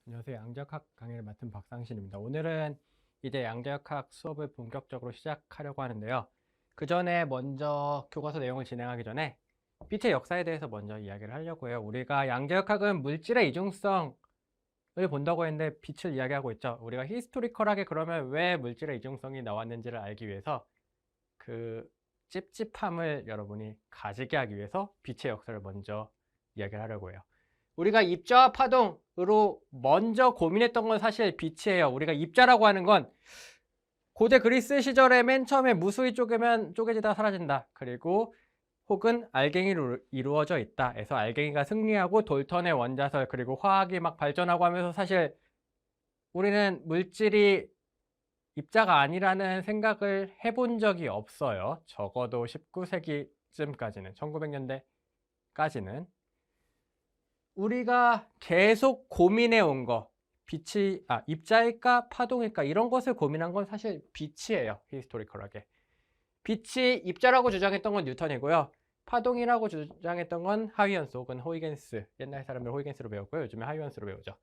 안녕하세요. 양자역학 강의를 맡은 박상신입니다. 오늘은 이제 양자역학 수업을 본격적으로 시작하려고 하는데요. 그 전에 먼저 교과서 내용을 진행하기 전에 빛의 역사에 대해서 먼저 이야기를 하려고 해요. 우리가 양자역학은 물질의 이중성을 본다고 했는데 빛을 이야기하고 있죠. 우리가 히스토리컬하게 그러면 왜 물질의 이중성이 나왔는지를 알기 위해서 그 찝찝함을 여러분이 가지게 하기 위해서 빛의 역사를 먼저 이야기를 하려고 해요. 우리가 입자와 파동으로 먼저 고민했던 건 사실 빛이에요. 우리가 입자라고 하는 건 고대 그리스 시절에 맨 처음에 무수히 쪼개면 쪼개지다가 사라진다. 그리고 혹은 알갱이로 이루어져 있다. 해서 알갱이가 승리하고 돌턴의 원자설 그리고 화학이 막 발전하고 하면서 사실 우리는 물질이 입자가 아니라는 생각을 해본 적이 없어요. 적어도 19세기쯤까지는, 1900년대까지는. 우리가 계속 고민해 온 거, 입자일까 파동일까 이런 것을 고민한 건 사실 빛이에요. 히스토리컬하게. 빛이 입자라고 주장했던 건 뉴턴이고요. 파동이라고 주장했던 건 하위연수 혹은 호이겐스. 옛날 사람들 호이겐스로 배웠고요. 요즘에 하위연수로 배우죠.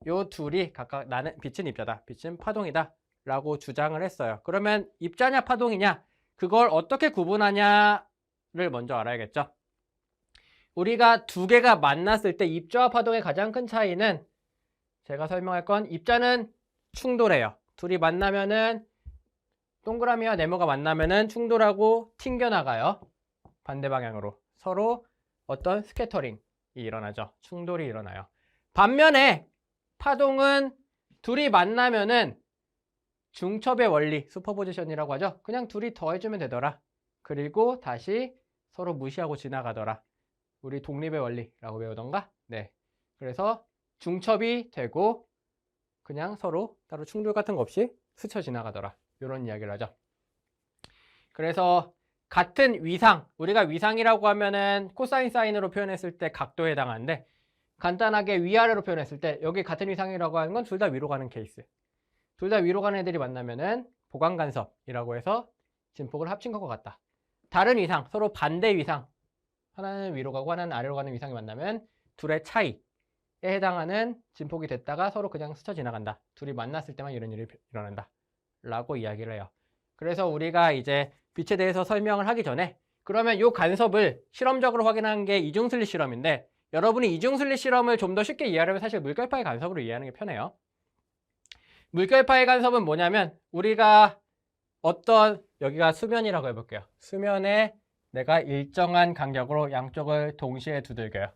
요 둘이 각각 나는 빛은 입자다, 빛은 파동이다 라고 주장을 했어요. 그러면 입자냐 파동이냐, 그걸 어떻게 구분하냐를 먼저 알아야겠죠. 우리가 두 개가 만났을 때 입자와 파동의 가장 큰 차이는, 제가 설명할 건, 입자는 충돌해요. 둘이 만나면은, 동그라미와 네모가 만나면은 충돌하고 튕겨나가요. 반대 방향으로. 서로 어떤 스캐터링이 일어나죠. 충돌이 일어나요. 반면에 파동은 둘이 만나면은 중첩의 원리, 슈퍼포지션이라고 하죠. 그냥 둘이 더해주면 되더라. 그리고 다시 서로 무시하고 지나가더라. 우리 독립의 원리라고 배우던가? 네. 그래서 중첩이 되고 그냥 서로 따로 충돌 같은 거 없이 스쳐 지나가더라. 이런 이야기를 하죠. 그래서 같은 위상, 우리가 위상이라고 하면은 코사인 사인으로 표현했을 때 각도에 해당하는데, 간단하게 위아래로 표현했을 때 여기 같은 위상이라고 하는 건 둘 다 위로 가는 케이스. 둘 다 위로 가는 애들이 만나면은 보강간섭이라고 해서 진폭을 합친 것과 같다. 다른 위상, 서로 반대 위상, 하나는 위로 가고 하나는 아래로 가는 위상이 만나면 둘의 차이에 해당하는 진폭이 됐다가 서로 그냥 스쳐 지나간다. 둘이 만났을 때만 이런 일이 일어난다 라고 이야기를 해요. 그래서 우리가 이제 빛에 대해서 설명을 하기 전에, 그러면 이 간섭을 실험적으로 확인한 게 이중슬릿 실험인데, 여러분이 이중슬릿 실험을 좀 더 쉽게 이해하려면 사실 물결파의 간섭으로 이해하는 게 편해요. 물결파의 간섭은 뭐냐면, 우리가 여기가 수면이라고 해볼게요. 수면에 내가 일정한 간격으로 양쪽을 동시에 두들겨요.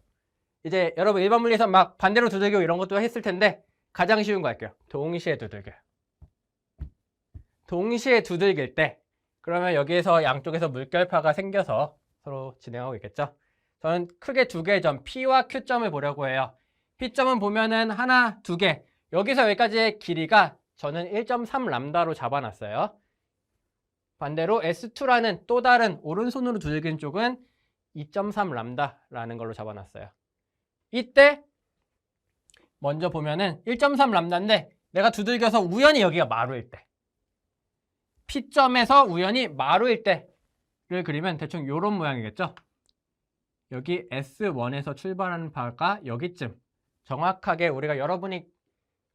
이제 여러분 일반 물리에서 막 반대로 두들기고 이런 것도 했을 텐데, 가장 쉬운 거 할게요. 동시에 두들겨요. 동시에 두들길 때, 그러면 여기에서 양쪽에서 물결파가 생겨서 서로 진행하고 있겠죠. 저는 크게 두 개의 점, P와 Q점을 보려고 해요. P점은 보면은 하나, 두 개. 여기서 여기까지의 길이가 저는 1.3 람다로 잡아놨어요. 반대로 S2라는 또 다른 오른손으로 두들긴 쪽은 2.3 람다라는 걸로 잡아놨어요. 이때 먼저 보면은 1.3 람다인데 내가 두들겨서 우연히 여기가 마루일 때, P점에서 우연히 마루일 때를 그리면 대충 이런 모양이겠죠. 여기 S1에서 출발하는 바가 여기쯤, 정확하게 우리가 여러분이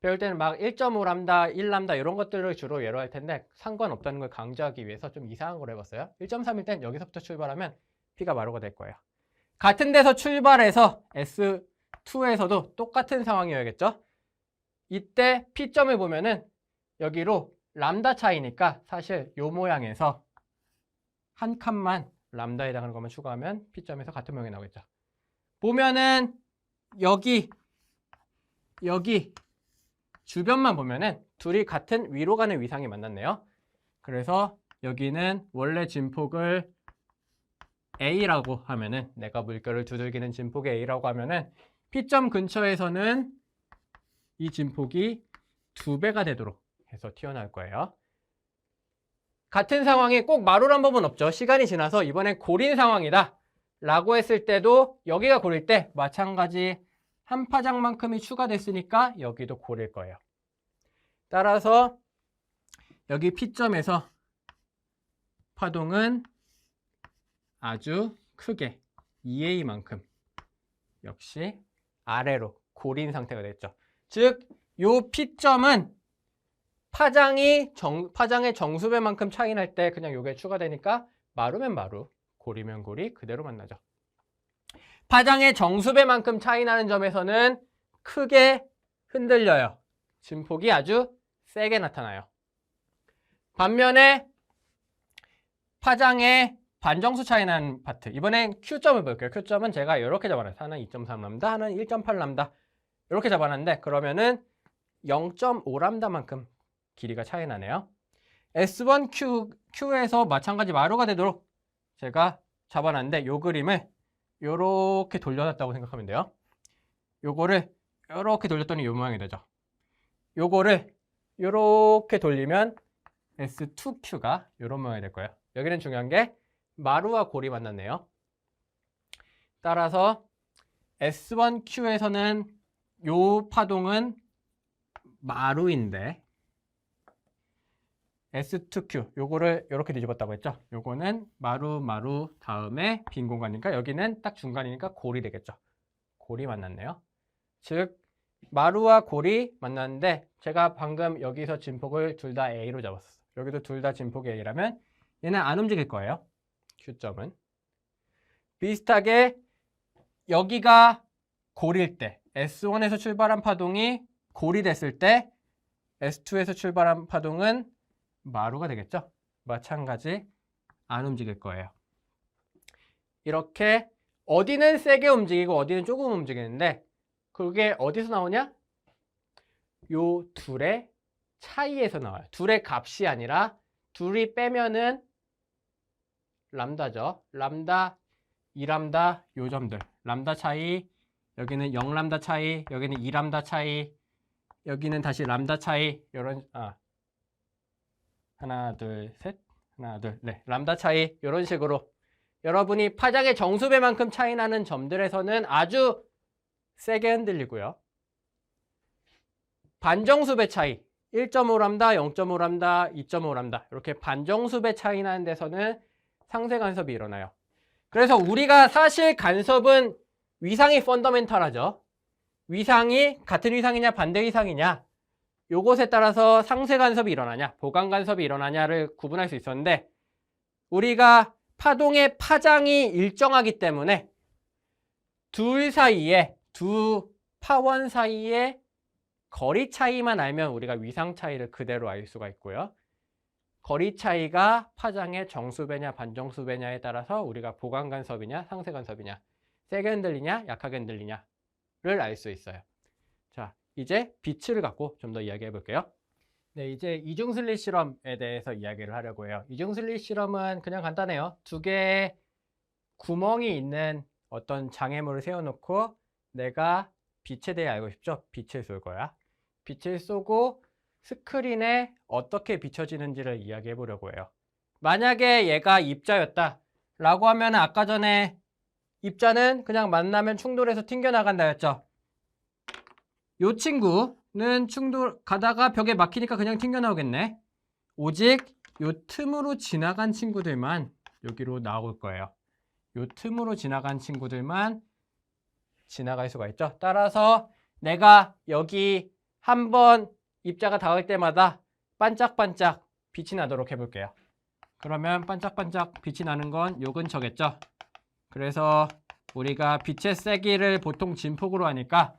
배울 때는 막 1.5 람다, 1 람다 이런 것들을 주로 예로 할 텐데 상관없다는 걸 강조하기 위해서 좀 이상한 걸 해봤어요. 1.3일 땐 여기서부터 출발하면 P가 마루가 될 거예요. 같은 데서 출발해서 S2에서도 똑같은 상황이어야겠죠. 이때 P점을 보면은 여기로 람다 차이니까 사실 요 모양에서 한 칸만 람다에 해당하는 것만 추가하면 P점에서 같은 모양이 나오겠죠. 보면은 여기 주변만 보면은 둘이 같은 위로 가는 위상이 만났네요. 그래서 여기는 원래 진폭을 A라고 하면은, 내가 물결을 두들기는 진폭이 A라고 하면은 P점 근처에서는 이 진폭이 2배가 되도록 해서 튀어나올 거예요. 같은 상황이 꼭 마루란 법은 없죠. 시간이 지나서 이번엔 고린 상황이다 라고 했을 때도 여기가 고릴 때 마찬가지 한 파장만큼이 추가됐으니까 여기도 고릴 거예요. 따라서 여기 P점에서 파동은 아주 크게 2A만큼 역시 아래로 고린 상태가 됐죠. 즉, 요 P점은 파장의 정수배만큼 차이 날 때 그냥 요게 추가되니까 마루면 마루, 고리면 고리 그대로 만나죠. 파장의 정수배만큼 차이 나는 점에서는 크게 흔들려요. 진폭이 아주 세게 나타나요. 반면에 파장의 반정수 차이 나는 파트, 이번엔 Q점을 볼게요. Q점은 제가 이렇게 잡아놨어요. 하나는 2.3람다, 하나는 1.8람다 이렇게 잡아놨는데 그러면은 0.5람다만큼 길이가 차이 나네요. S1Q에서 마찬가지 마루가 되도록 제가 잡아놨는데 요 그림을 요렇게 돌려놨다고 생각하면 돼요. 요거를 요렇게 돌렸더니 요 모양이 되죠. 요거를 요렇게 돌리면 S2Q가 요런 모양이 될 거예요. 여기는 중요한 게 마루와 골이 만났네요. 따라서 S1Q에서는 요 파동은 마루인데 S2Q 요거를 이렇게 뒤집었다고 했죠. 요거는 마루 다음에 빈 공간이니까 여기는 딱 중간이니까 골이 되겠죠. 골이 만났네요. 즉 마루와 골이 만났는데 제가 방금 여기서 진폭을 둘 다 A로 잡았어요. 여기도 둘 다 진폭이 A라면 얘는 안 움직일 거예요. Q점은. 비슷하게 여기가 골일 때 S1에서 출발한 파동이 골이 됐을 때 S2에서 출발한 파동은 마루가 되겠죠. 마찬가지 안 움직일 거예요. 이렇게 어디는 세게 움직이고 어디는 조금 움직이는데 그게 어디서 나오냐? 요 둘의 차이에서 나와요. 둘의 값이 아니라 둘이 빼면은 람다죠. 람다, 2람다 요 점들. 람다 차이, 여기는 0람다 차이, 여기는 2람다 차이, 여기는 다시 람다 차이. 요런 하나, 둘, 셋. 하나, 둘, 네. 람다 차이 이런 식으로 여러분이 파장의 정수배만큼 차이 나는 점들에서는 아주 세게 흔들리고요. 반정수배 차이 1.5람다, 0.5람다, 2.5람다 이렇게 반정수배 차이 나는 데서는 상쇄 간섭이 일어나요. 그래서 우리가 사실 간섭은 위상이 펀더멘탈하죠. 위상이 같은 위상이냐 반대 위상이냐 요것에 따라서 상쇄 간섭이 일어나냐 보강 간섭이 일어나냐를 구분할 수 있었는데 우리가 파동의 파장이 일정하기 때문에 둘 사이에 두 파원 사이에 거리 차이만 알면 우리가 위상 차이를 그대로 알 수가 있고요. 거리 차이가 파장의 정수배냐 반정수배냐에 따라서 우리가 보강 간섭이냐 상쇄 간섭이냐 세게 흔들리냐 약하게 흔들리냐를 알 수 있어요. 자, 이제 빛을 갖고 좀 더 이야기해 볼게요. 네, 이제 이중슬릿 실험에 대해서 이야기를 하려고 해요. 이중슬릿 실험은 그냥 간단해요. 두 개의 구멍이 있는 어떤 장애물을 세워놓고 내가 빛에 대해 알고 싶죠? 빛을 쏠 거야. 빛을 쏘고 스크린에 어떻게 비춰지는지를 이야기해 보려고 해요. 만약에 얘가 입자였다 라고 하면 아까 전에 입자는 그냥 만나면 충돌해서 튕겨나간다 했죠. 요 친구는 가다가 벽에 막히니까 그냥 튕겨나오겠네. 오직 요 틈으로 지나간 친구들만 여기로 나올 거예요. 요 틈으로 지나간 친구들만 지나갈 수가 있죠. 따라서 내가 여기 한번 입자가 닿을 때마다 반짝반짝 빛이 나도록 해볼게요. 그러면 반짝반짝 빛이 나는 건 요 근처겠죠. 그래서 우리가 빛의 세기를 보통 진폭으로 하니까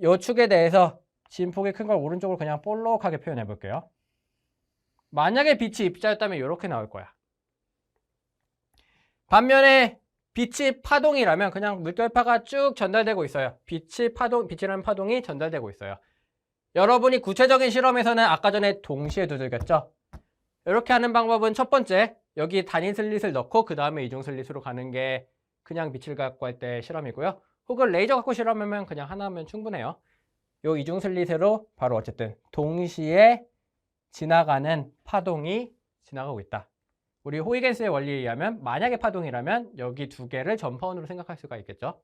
요 축에 대해서 진폭이 큰 걸 오른쪽으로 그냥 볼록하게 표현해 볼게요. 만약에 빛이 입자였다면 이렇게 나올 거야. 반면에 빛이 파동이라면 그냥 물결파가 쭉 전달되고 있어요. 빛이라는 파동이 전달되고 있어요. 여러분이 구체적인 실험에서는 아까 전에 동시에 두들겼죠. 이렇게 하는 방법은 첫 번째, 여기 단위 슬릿을 넣고 그 다음에 이중 슬릿으로 가는 게 그냥 빛을 갖고 할 때 실험이고요. 혹은 레이저 갖고 실험하면 그냥 하나 하면 충분해요. 요 이중 슬릿으로 바로 어쨌든 동시에 지나가는 파동이 지나가고 있다. 우리 호이겐스의 원리에 의하면 만약에 파동이라면 여기 두 개를 전파원으로 생각할 수가 있겠죠.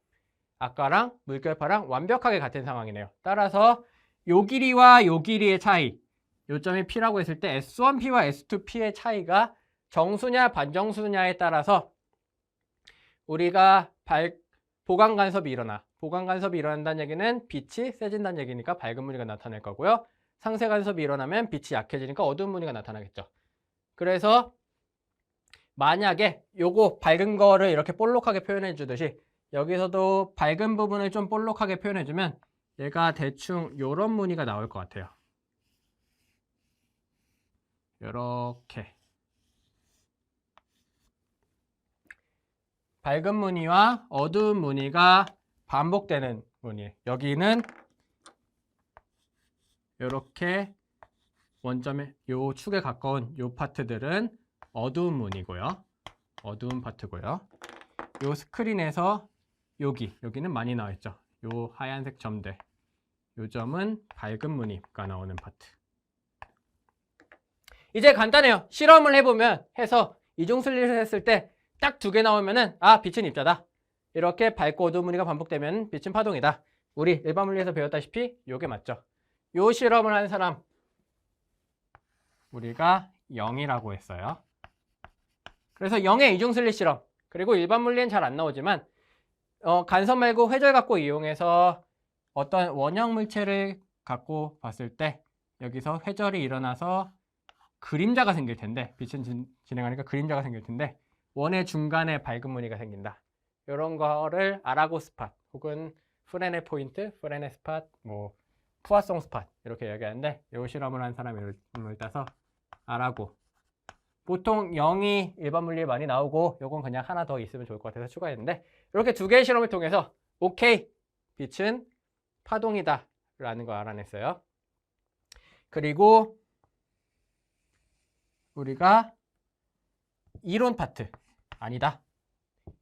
아까랑 물결파랑 완벽하게 같은 상황이네요. 따라서 요 길이와 요 길이의 차이, 요점이 P라고 했을 때 S1P와 S2P의 차이가 정수냐 반정수냐에 따라서 우리가 보강 간섭이 일어나. 보강 간섭이 일어난다는 얘기는 빛이 세진다는 얘기니까 밝은 무늬가 나타날 거고요. 상쇄 간섭이 일어나면 빛이 약해지니까 어두운 무늬가 나타나겠죠. 그래서 만약에 요거 밝은 거를 이렇게 볼록하게 표현해 주듯이 여기서도 밝은 부분을 좀 볼록하게 표현해 주면 얘가 대충 요런 무늬가 나올 것 같아요. 요렇게 밝은 무늬와 어두운 무늬가 반복되는 무늬. 여기는 요렇게 원점에 요 축에 가까운 요 파트들은 어두운 무늬고요. 어두운 파트고요. 요 스크린에서 여기는 많이 나와 있죠. 요 하얀색 점들. 요 점은 밝은 무늬가 나오는 파트. 이제 간단해요. 실험을 해서 이중슬릿을 했을 때 딱 2개 나오면은 아, 빛은 입자다. 이렇게 밝고 어두운 무늬가 반복되면 빛은 파동이다. 우리 일반 물리에서 배웠다시피 요게 맞죠. 요 실험을 한 사람 우리가 0이라고 했어요. 그래서 0의 이중슬릿 실험. 그리고 일반 물리엔 잘 안 나오지만 간섭 말고 회절 갖고 이용해서 어떤 원형 물체를 갖고 봤을 때 여기서 회절이 일어나서 그림자가 생길 텐데 빛은 진행하니까 그림자가 생길 텐데 원의 중간에 밝은 무늬가 생긴다. 이런 거를 아라고 스팟 혹은 프레네 포인트, 프레네 스팟, 뭐 푸아송 스팟 이렇게 얘기하는데 이 실험을 한 사람이 이름을 따서 아라고. 보통 0이 일반 물리에 많이 나오고 요건 그냥 하나 더 있으면 좋을 것 같아서 추가했는데 이렇게 2개의 실험을 통해서 오케이, 빛은 파동이다 라는 거 알아냈어요. 그리고 우리가 이론 파트 아니다.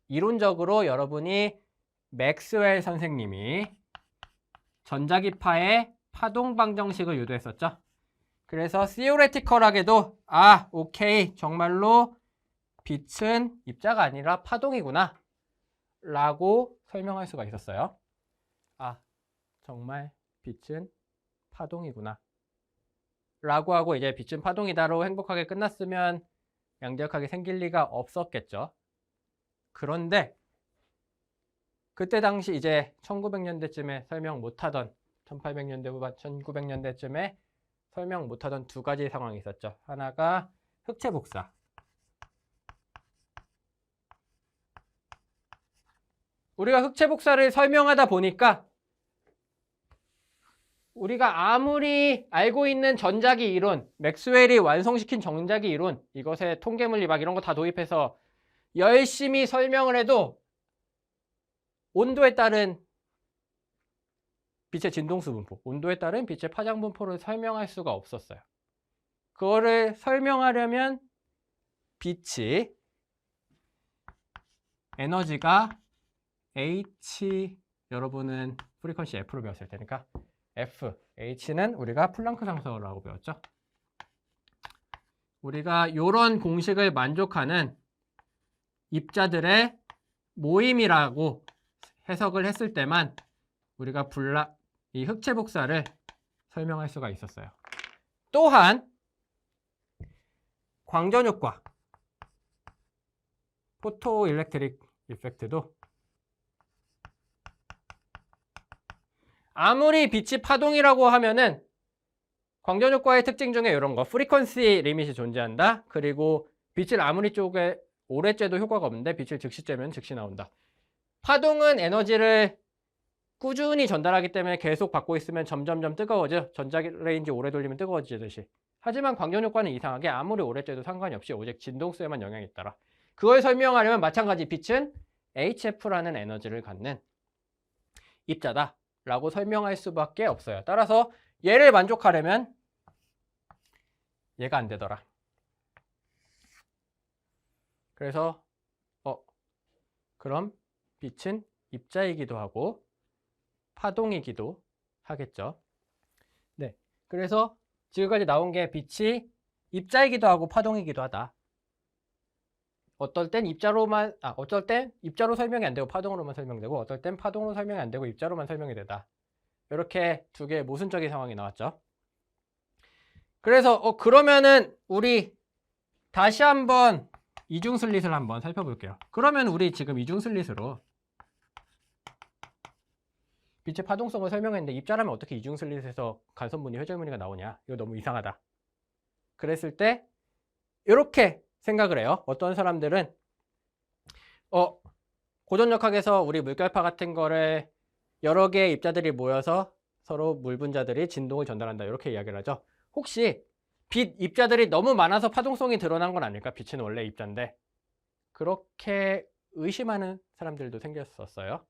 이론적으로 여러분이 맥스웰 선생님이 전자기파의 파동 방정식을 유도했었죠. 그래서 theoretical하게도 아, 오케이, 정말로 빛은 입자가 아니라 파동이구나 라고 설명할 수가 있었어요. 아, 정말 빛은 파동이구나 라고 하고 이제 빛은 파동이다로 행복하게 끝났으면 양자역학이 생길 리가 없었겠죠. 그런데 그때 당시 이제 1900년대쯤에 설명 못하던 1800년대 후반 1900년대쯤에 설명 못하던 2가지 상황이 있었죠. 하나가 흑체 복사. 우리가 흑체 복사를 설명하다 보니까 우리가 아무리 알고 있는 전자기 이론, 맥스웰이 완성시킨 전자기 이론, 이것에 통계물리 막 이런 거 다 도입해서 열심히 설명을 해도 온도에 따른 빛의 진동수 분포, 온도에 따른 빛의 파장 분포를 설명할 수가 없었어요. 그거를 설명하려면 빛이 에너지가 H, 여러분은 프리퀀시 F로 배웠을 테니까 F, H는 우리가 플랑크 상수라고 배웠죠. 우리가 이런 공식을 만족하는 입자들의 모임이라고 해석을 했을 때만 우리가 이 흑체 복사를 설명할 수가 있었어요. 또한 광전 효과, 포토일렉트릭 이펙트도 아무리 빛이 파동이라고 하면은 광전 효과의 특징 중에 이런 거, 프리퀀시 리밋이 존재한다. 그리고 빛을 아무리 오래 쬐도 효과가 없는데 빛을 즉시 쬐면 즉시 나온다. 파동은 에너지를 꾸준히 전달하기 때문에 계속 받고 있으면 점점점 뜨거워져. 전자레인지 오래 돌리면 뜨거워지듯이. 하지만 광전 효과는 이상하게 아무리 오래 쬐도 상관이 없이 오직 진동수에만 영향이 있더라. 그걸 설명하려면 마찬가지 빛은 HF라는 에너지를 갖는 입자다 라고 설명할 수밖에 없어요. 따라서 얘를 만족하려면 얘가 안 되더라. 그래서 그럼 빛은 입자이기도 하고 파동이기도 하겠죠. 네, 그래서 지금까지 나온 게 빛이 입자이기도 하고 파동이기도 하다. 어떨 땐 입자로 설명이 안 되고 파동으로만 설명되고 어떨 땐 파동으로 설명이 안 되고 입자로만 설명이 되다. 이렇게 2개의 모순적인 상황이 나왔죠. 그래서 그러면은 우리 다시 한번 이중슬릿을 한번 살펴볼게요. 그러면 우리 지금 이중슬릿으로 빛의 파동성을 설명했는데 입자라면 어떻게 이중슬릿에서 간섭무늬, 회절무늬가 나오냐? 이거 너무 이상하다. 그랬을 때 이렇게 생각을 해요. 어떤 사람들은 고전력학에서 우리 물결파 같은 거를 여러 개의 입자들이 모여서 서로 물 분자들이 진동을 전달한다. 이렇게 이야기를 하죠. 혹시 빛 입자들이 너무 많아서 파동성이 드러난 건 아닐까? 빛은 원래 입자인데. 그렇게 의심하는 사람들도 생겼었어요.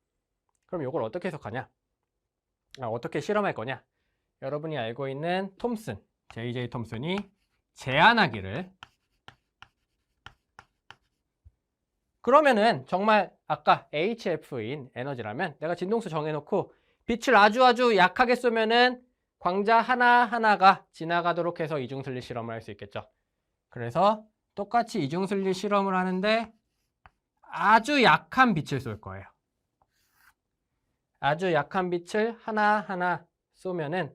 그럼 이걸 어떻게 해석하냐? 어떻게 실험할 거냐? 여러분이 알고 있는 톰슨, J.J. 톰슨이 제안하기를, 그러면은 정말 아까 HF인 에너지라면 내가 진동수 정해놓고 빛을 아주 약하게 쏘면은 광자 하나하나가 지나가도록 해서 이중슬릿 실험을 할 수 있겠죠. 그래서 똑같이 이중슬릿 실험을 하는데 아주 약한 빛을 쏠 거예요. 아주 약한 빛을 하나하나 쏘면은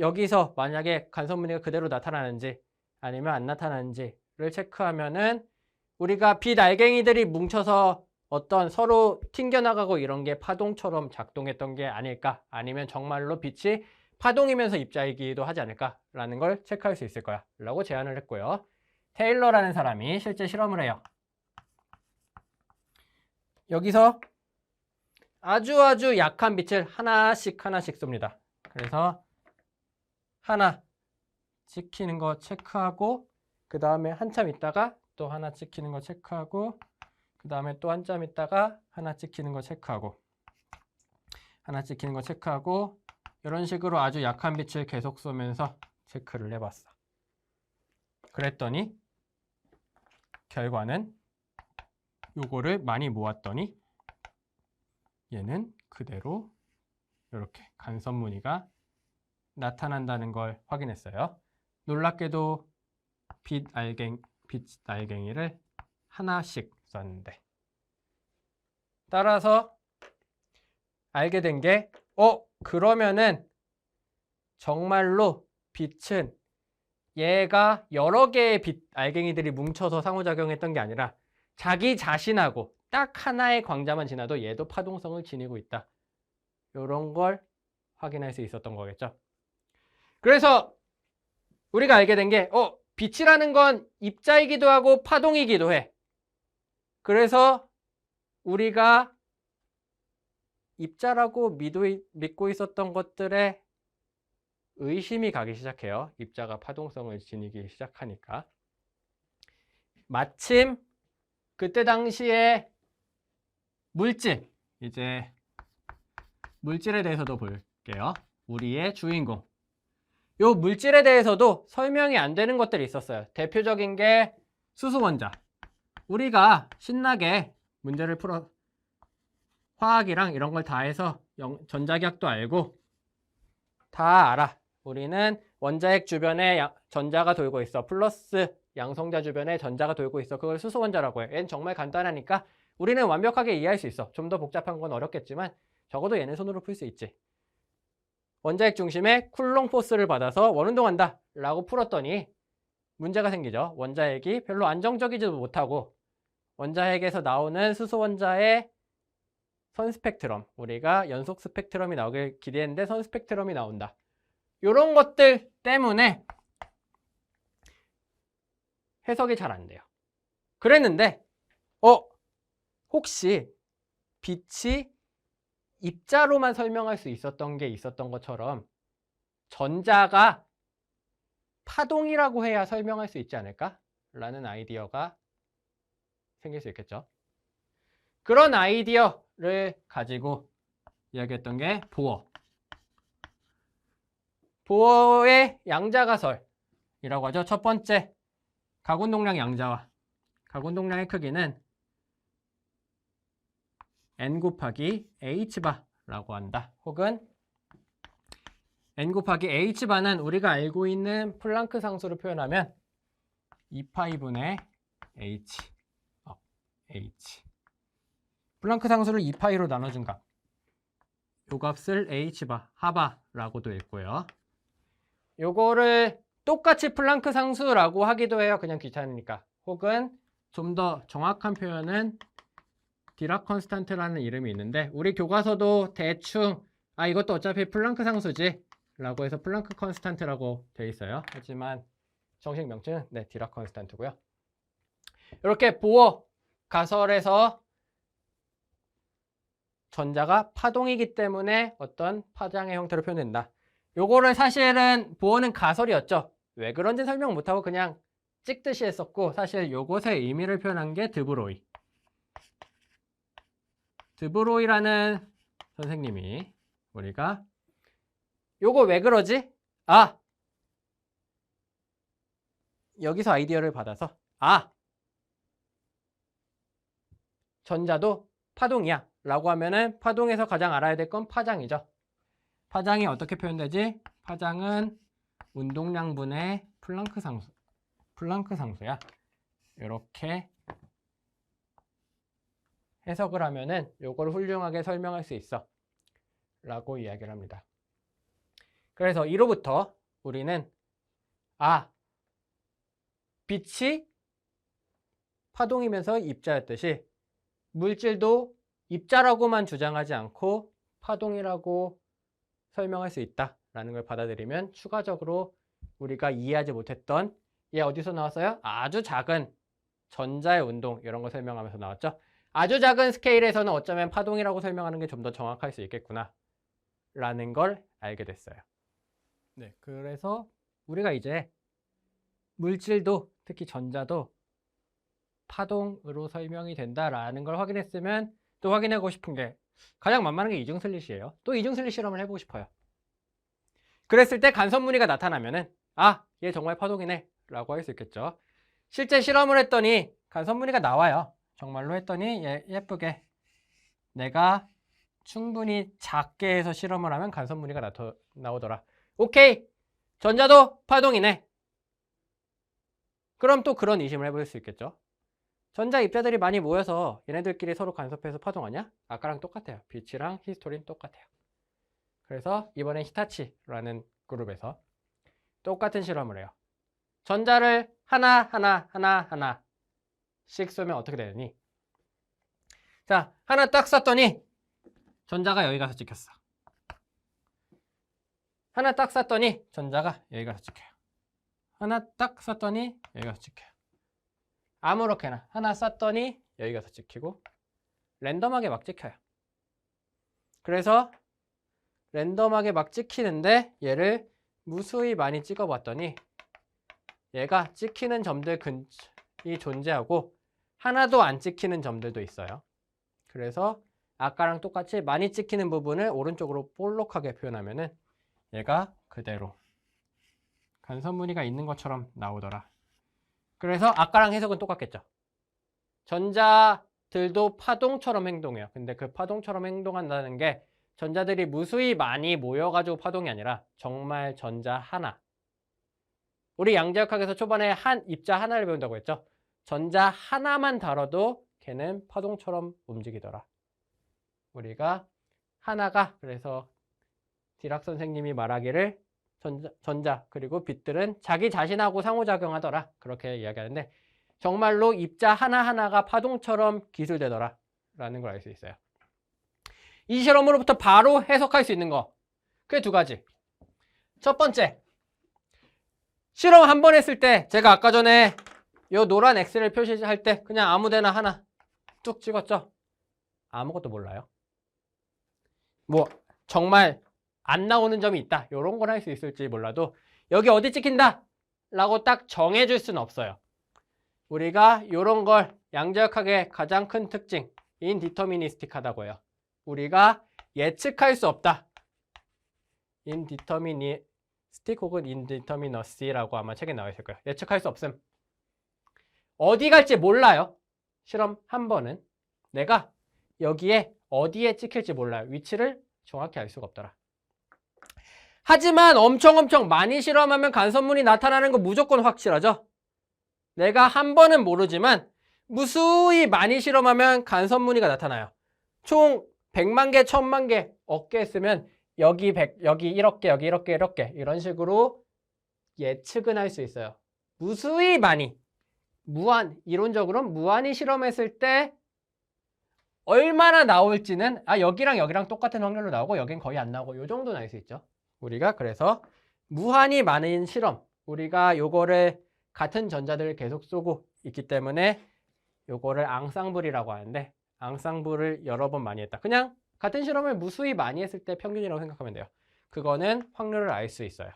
여기서 만약에 간섭무늬가 그대로 나타나는지 아니면 안 나타나는지를 체크하면은 우리가 빛 알갱이들이 뭉쳐서 어떤 서로 튕겨나가고 이런 게 파동처럼 작동했던 게 아닐까, 아니면 정말로 빛이 파동이면서 입자이기도 하지 않을까라는 걸 체크할 수 있을 거야 라고 제안을 했고요. 테일러라는 사람이 실제 실험을 해요. 여기서 아주 약한 빛을 하나씩 쏩니다. 그래서 하나 찍히는 거 체크하고, 그 다음에 한참 있다가 또 하나 찍히는 거 체크하고, 그 다음에 또 한참 있다가 하나 찍히는 거 체크하고, 하나 찍히는 거 체크하고, 이런 식으로 아주 약한 빛을 계속 쏘면서 체크를 해봤어. 그랬더니 결과는 요거를 많이 모았더니 얘는 그대로 이렇게 간섭무늬가 나타난다는 걸 확인했어요. 놀랍게도 빛 알갱이를 하나씩 썼는데, 따라서 알게 된 게 그러면은 정말로 빛은 얘가 여러 개의 빛 알갱이들이 뭉쳐서 상호작용했던 게 아니라 자기 자신하고 딱 하나의 광자만 지나도 얘도 파동성을 지니고 있다. 이런 걸 확인할 수 있었던 거겠죠. 그래서 우리가 알게 된 게 빛이라는 건 입자이기도 하고 파동이기도 해. 그래서 우리가 입자라고 믿고 있었던 것들에 의심이 가기 시작해요. 입자가 파동성을 지니기 시작하니까. 마침 그때 당시에 이제 물질에 대해서도 볼게요. 우리의 주인공. 요 물질에 대해서도 설명이 안 되는 것들이 있었어요. 대표적인 게 수소원자. 우리가 신나게 문제를 풀어 화학이랑 이런 걸 다 해서 전자기학도 알고 다 알아. 우리는 원자핵 주변에 전자가 돌고 있어. 플러스 양성자 주변에 전자가 돌고 있어. 그걸 수소원자라고 해. 얘는 정말 간단하니까 우리는 완벽하게 이해할 수 있어. 좀 더 복잡한 건 어렵겠지만 적어도 얘는 손으로 풀 수 있지. 원자핵 중심에 쿨롱 포스를 받아서 원운동한다 라고 풀었더니 문제가 생기죠. 원자핵이 별로 안정적이지도 못하고 원자핵에서 나오는 수소원자의 선 스펙트럼, 우리가 연속 스펙트럼이 나오길 기대했는데 선 스펙트럼이 나온다. 이런 것들 때문에 해석이 잘 안 돼요. 그랬는데 혹시 빛이 입자로만 설명할 수 있었던 게 있었던 것처럼 전자가 파동이라고 해야 설명할 수 있지 않을까? 라는 아이디어가 생길 수 있겠죠. 그런 아이디어를 가지고 이야기했던 게 보어의 양자가설이라고 하죠. 첫 번째, 가군동량 양자와 가군동량의 크기는 n 곱하기 h바라고 한다. 혹은 n 곱하기 h바는 우리가 알고 있는 플랑크 상수로 표현하면 2파이분의 h. 플랑크 상수를 2파이로 나눠준 값. 요 값을 h바, 하바라고도 읽고요. 요거를 똑같이 플랑크 상수라고 하기도 해요. 그냥 귀찮으니까. 혹은 좀 더 정확한 표현은 디락 컨스탄트라는 이름이 있는데 우리 교과서도 대충 이것도 어차피 플랑크 상수지 라고 해서 플랑크 컨스탄트라고 되어 있어요. 하지만 정식 명칭은 디락 컨스탄트고요. 이렇게 보어 가설에서 전자가 파동이기 때문에 어떤 파장의 형태로 표현된다. 요거를 사실은 보어는 가설이었죠. 왜 그런지 설명 못하고 그냥 찍듯이 했었고, 사실 요것의 의미를 표현한 게 드브로이. 드브로이라는 선생님이 우리가 요거 왜 그러지? 여기서 아이디어를 받아서 전자도 파동이야 라고 하면은 파동에서 가장 알아야 될 건 파장이죠. 파장이 어떻게 표현되지? 파장은 운동량분의 플랑크 상수야. 이렇게 해석을 하면은 요걸 훌륭하게 설명할 수 있어 라고 이야기를 합니다. 그래서 이로부터 우리는 빛이 파동이면서 입자였듯이 물질도 입자라고만 주장하지 않고 파동이라고 설명할 수 있다라는 걸 받아들이면 추가적으로 우리가 이해하지 못했던 얘 어디서 나왔어요? 아주 작은 전자의 운동 이런 거 설명하면서 나왔죠. 아주 작은 스케일에서는 어쩌면 파동이라고 설명하는 게 좀 더 정확할 수 있겠구나 라는 걸 알게 됐어요. 네, 그래서 우리가 이제 물질도 특히 전자도 파동으로 설명이 된다라는 걸 확인했으면 또 확인하고 싶은 게 가장 만만한 게 이중슬릿이에요. 또 이중슬릿 실험을 해보고 싶어요. 그랬을 때 간섭무늬가 나타나면은 얘 정말 파동이네 라고 할 수 있겠죠. 실제 실험을 했더니 간섭무늬가 나와요. 정말로 했더니 예쁘게 내가 충분히 작게 해서 실험을 하면 간섭무늬가 나오더라. 오케이! 전자도 파동이네. 그럼 또 그런 의심을 해볼 수 있겠죠. 전자 입자들이 많이 모여서 얘네들끼리 서로 간섭해서 파동하냐? 아까랑 똑같아요. 빛이랑 히스토린 똑같아요. 그래서 이번엔 히타치라는 그룹에서 똑같은 실험을 해요. 전자를 하나씩 쏘면 어떻게 되느니? 자, 하나 딱 쐈더니 전자가 여기 가서 찍혔어. 하나 딱 쐈더니 전자가 여기 가서 찍혀요. 하나 딱 쐈더니 여기 가서 찍혀요. 아무렇게나 하나 쐈더니 여기 가서 찍히고 랜덤하게 막 찍혀요. 그래서 랜덤하게 막 찍히는데 얘를 무수히 많이 찍어봤더니 얘가 찍히는 점들 근이 존재하고 하나도 안 찍히는 점들도 있어요. 그래서 아까랑 똑같이 많이 찍히는 부분을 오른쪽으로 볼록하게 표현하면은 얘가 그대로 간섭무늬가 있는 것처럼 나오더라. 그래서 아까랑 해석은 똑같겠죠. 전자들도 파동처럼 행동해요. 근데 그 파동처럼 행동한다는 게 전자들이 무수히 많이 모여가지고 파동이 아니라 정말 전자 하나. 우리 양자역학에서 초반에 입자 하나를 배운다고 했죠. 전자 하나만 다뤄도 걔는 파동처럼 움직이더라. 우리가 하나가 그래서 디락 선생님이 말하기를 전자 그리고 빛들은 자기 자신하고 상호작용하더라. 그렇게 이야기하는데 정말로 입자 하나하나가 파동처럼 기술되더라 라는 걸 알 수 있어요. 이 실험으로부터 바로 해석할 수 있는 거 그게 두 가지. 첫 번째, 실험 한 번 했을 때 제가 아까 전에 요 노란 X를 표시할 때 그냥 아무데나 하나 뚝 찍었죠. 아무것도 몰라요. 뭐 정말 안 나오는 점이 있다 이런 걸 할 수 있을지 몰라도 여기 어디 찍힌다 라고 딱 정해줄 수는 없어요. 우리가 이런 걸 양자역학의 가장 큰 특징 인디터미니스틱하다고 해요. 우리가 예측할 수 없다. 인디터미니스틱 혹은 인디터미너시라고 아마 책에 나와 있을 거예요. 예측할 수 없음. 어디 갈지 몰라요. 실험 한 번은 내가 여기에 어디에 찍힐지 몰라요. 위치를 정확히 알 수가 없더라. 하지만 엄청 많이 실험하면 간섭무늬 나타나는 거 무조건 확실하죠. 내가 한 번은 모르지만 무수히 많이 실험하면 간섭무늬가 나타나요. 총 100만 개, 1000만 개, 10개 했으면 여기 100, 여기 1억 개, 여기 1억 개, 1억 개 이런 식으로 예측은 할 수 있어요. 무수히 많이, 이론적으로 무한히 실험했을 때 얼마나 나올지는 여기랑 여기랑 똑같은 확률로 나오고 여긴 거의 안 나오고 요 정도는 알 수 있죠. 우리가 그래서 무한히 많은 실험, 우리가 요거를 같은 전자들을 계속 쏘고 있기 때문에 요거를 앙상블이라고 하는데, 앙상블을 여러 번 많이 했다. 그냥 같은 실험을 무수히 많이 했을 때 평균이라고 생각하면 돼요. 그거는 확률을 알 수 있어요.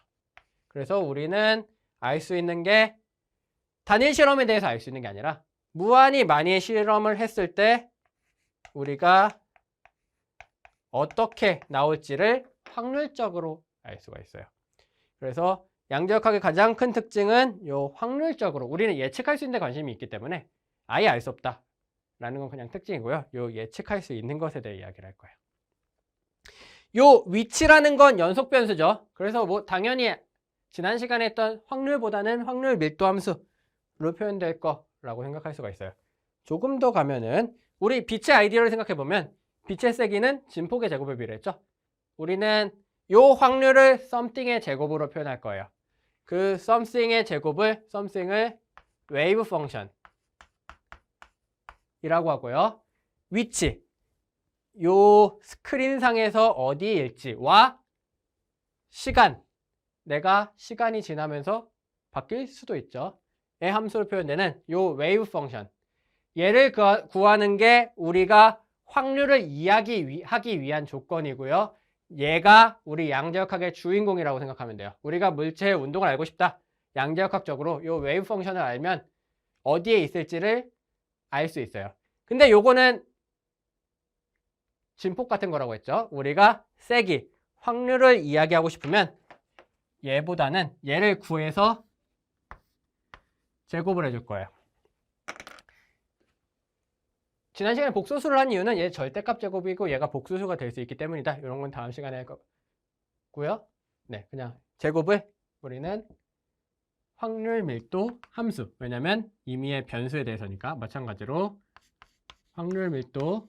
그래서 우리는 알 수 있는 게 단일 실험에 대해서 알 수 있는 게 아니라 무한히 많이 실험을 했을 때 우리가 어떻게 나올지를 확률적으로 알 수가 있어요. 그래서 양자역학의 가장 큰 특징은 요 확률적으로 우리는 예측할 수 있는 데 관심이 있기 때문에 아예 알 수 없다 라는 건 그냥 특징이고요. 요 예측할 수 있는 것에 대해 이야기를 할 거예요. 요 위치라는 건 연속 변수죠. 그래서 뭐 당연히 지난 시간에 했던 확률보다는 확률 밀도 함수로 표현될 거라고 생각할 수가 있어요. 조금 더 가면은 우리 빛의 아이디어를 생각해 보면 빛의 세기는 진폭의 제곱에 비례했죠. 우리는 요 확률을 something의 제곱으로 표현할 거예요. 그 something의 제곱을 something을 웨이브 펑션 이라고 하고요. 위치, 요 스크린상에서 어디일지와 시간, 내가 시간이 지나면서 바뀔 수도 있죠. 의 함수로 표현되는 요 웨이브 펑션, 얘를 구하는 게 우리가 확률을 이야기하기 위한 조건이고요. 얘가 우리 양자역학의 주인공이라고 생각하면 돼요. 우리가 물체의 운동을 알고 싶다. 양자역학적으로 요 웨이브 펑션을 알면 어디에 있을지를 알 수 있어요. 근데 요거는 진폭 같은 거라고 했죠. 우리가 세기, 확률을 이야기하고 싶으면 얘보다는 얘를 구해서 제곱을 해줄 거예요. 지난 시간에 복소수를 한 이유는 얘 절대값 제곱이고 얘가 복소수가 될 수 있기 때문이다. 이런 건 다음 시간에 할 거고요. 네, 그냥 제곱을 우리는 확률 밀도 함수, 왜냐면 임의의 변수에 대해서니까 마찬가지로 확률 밀도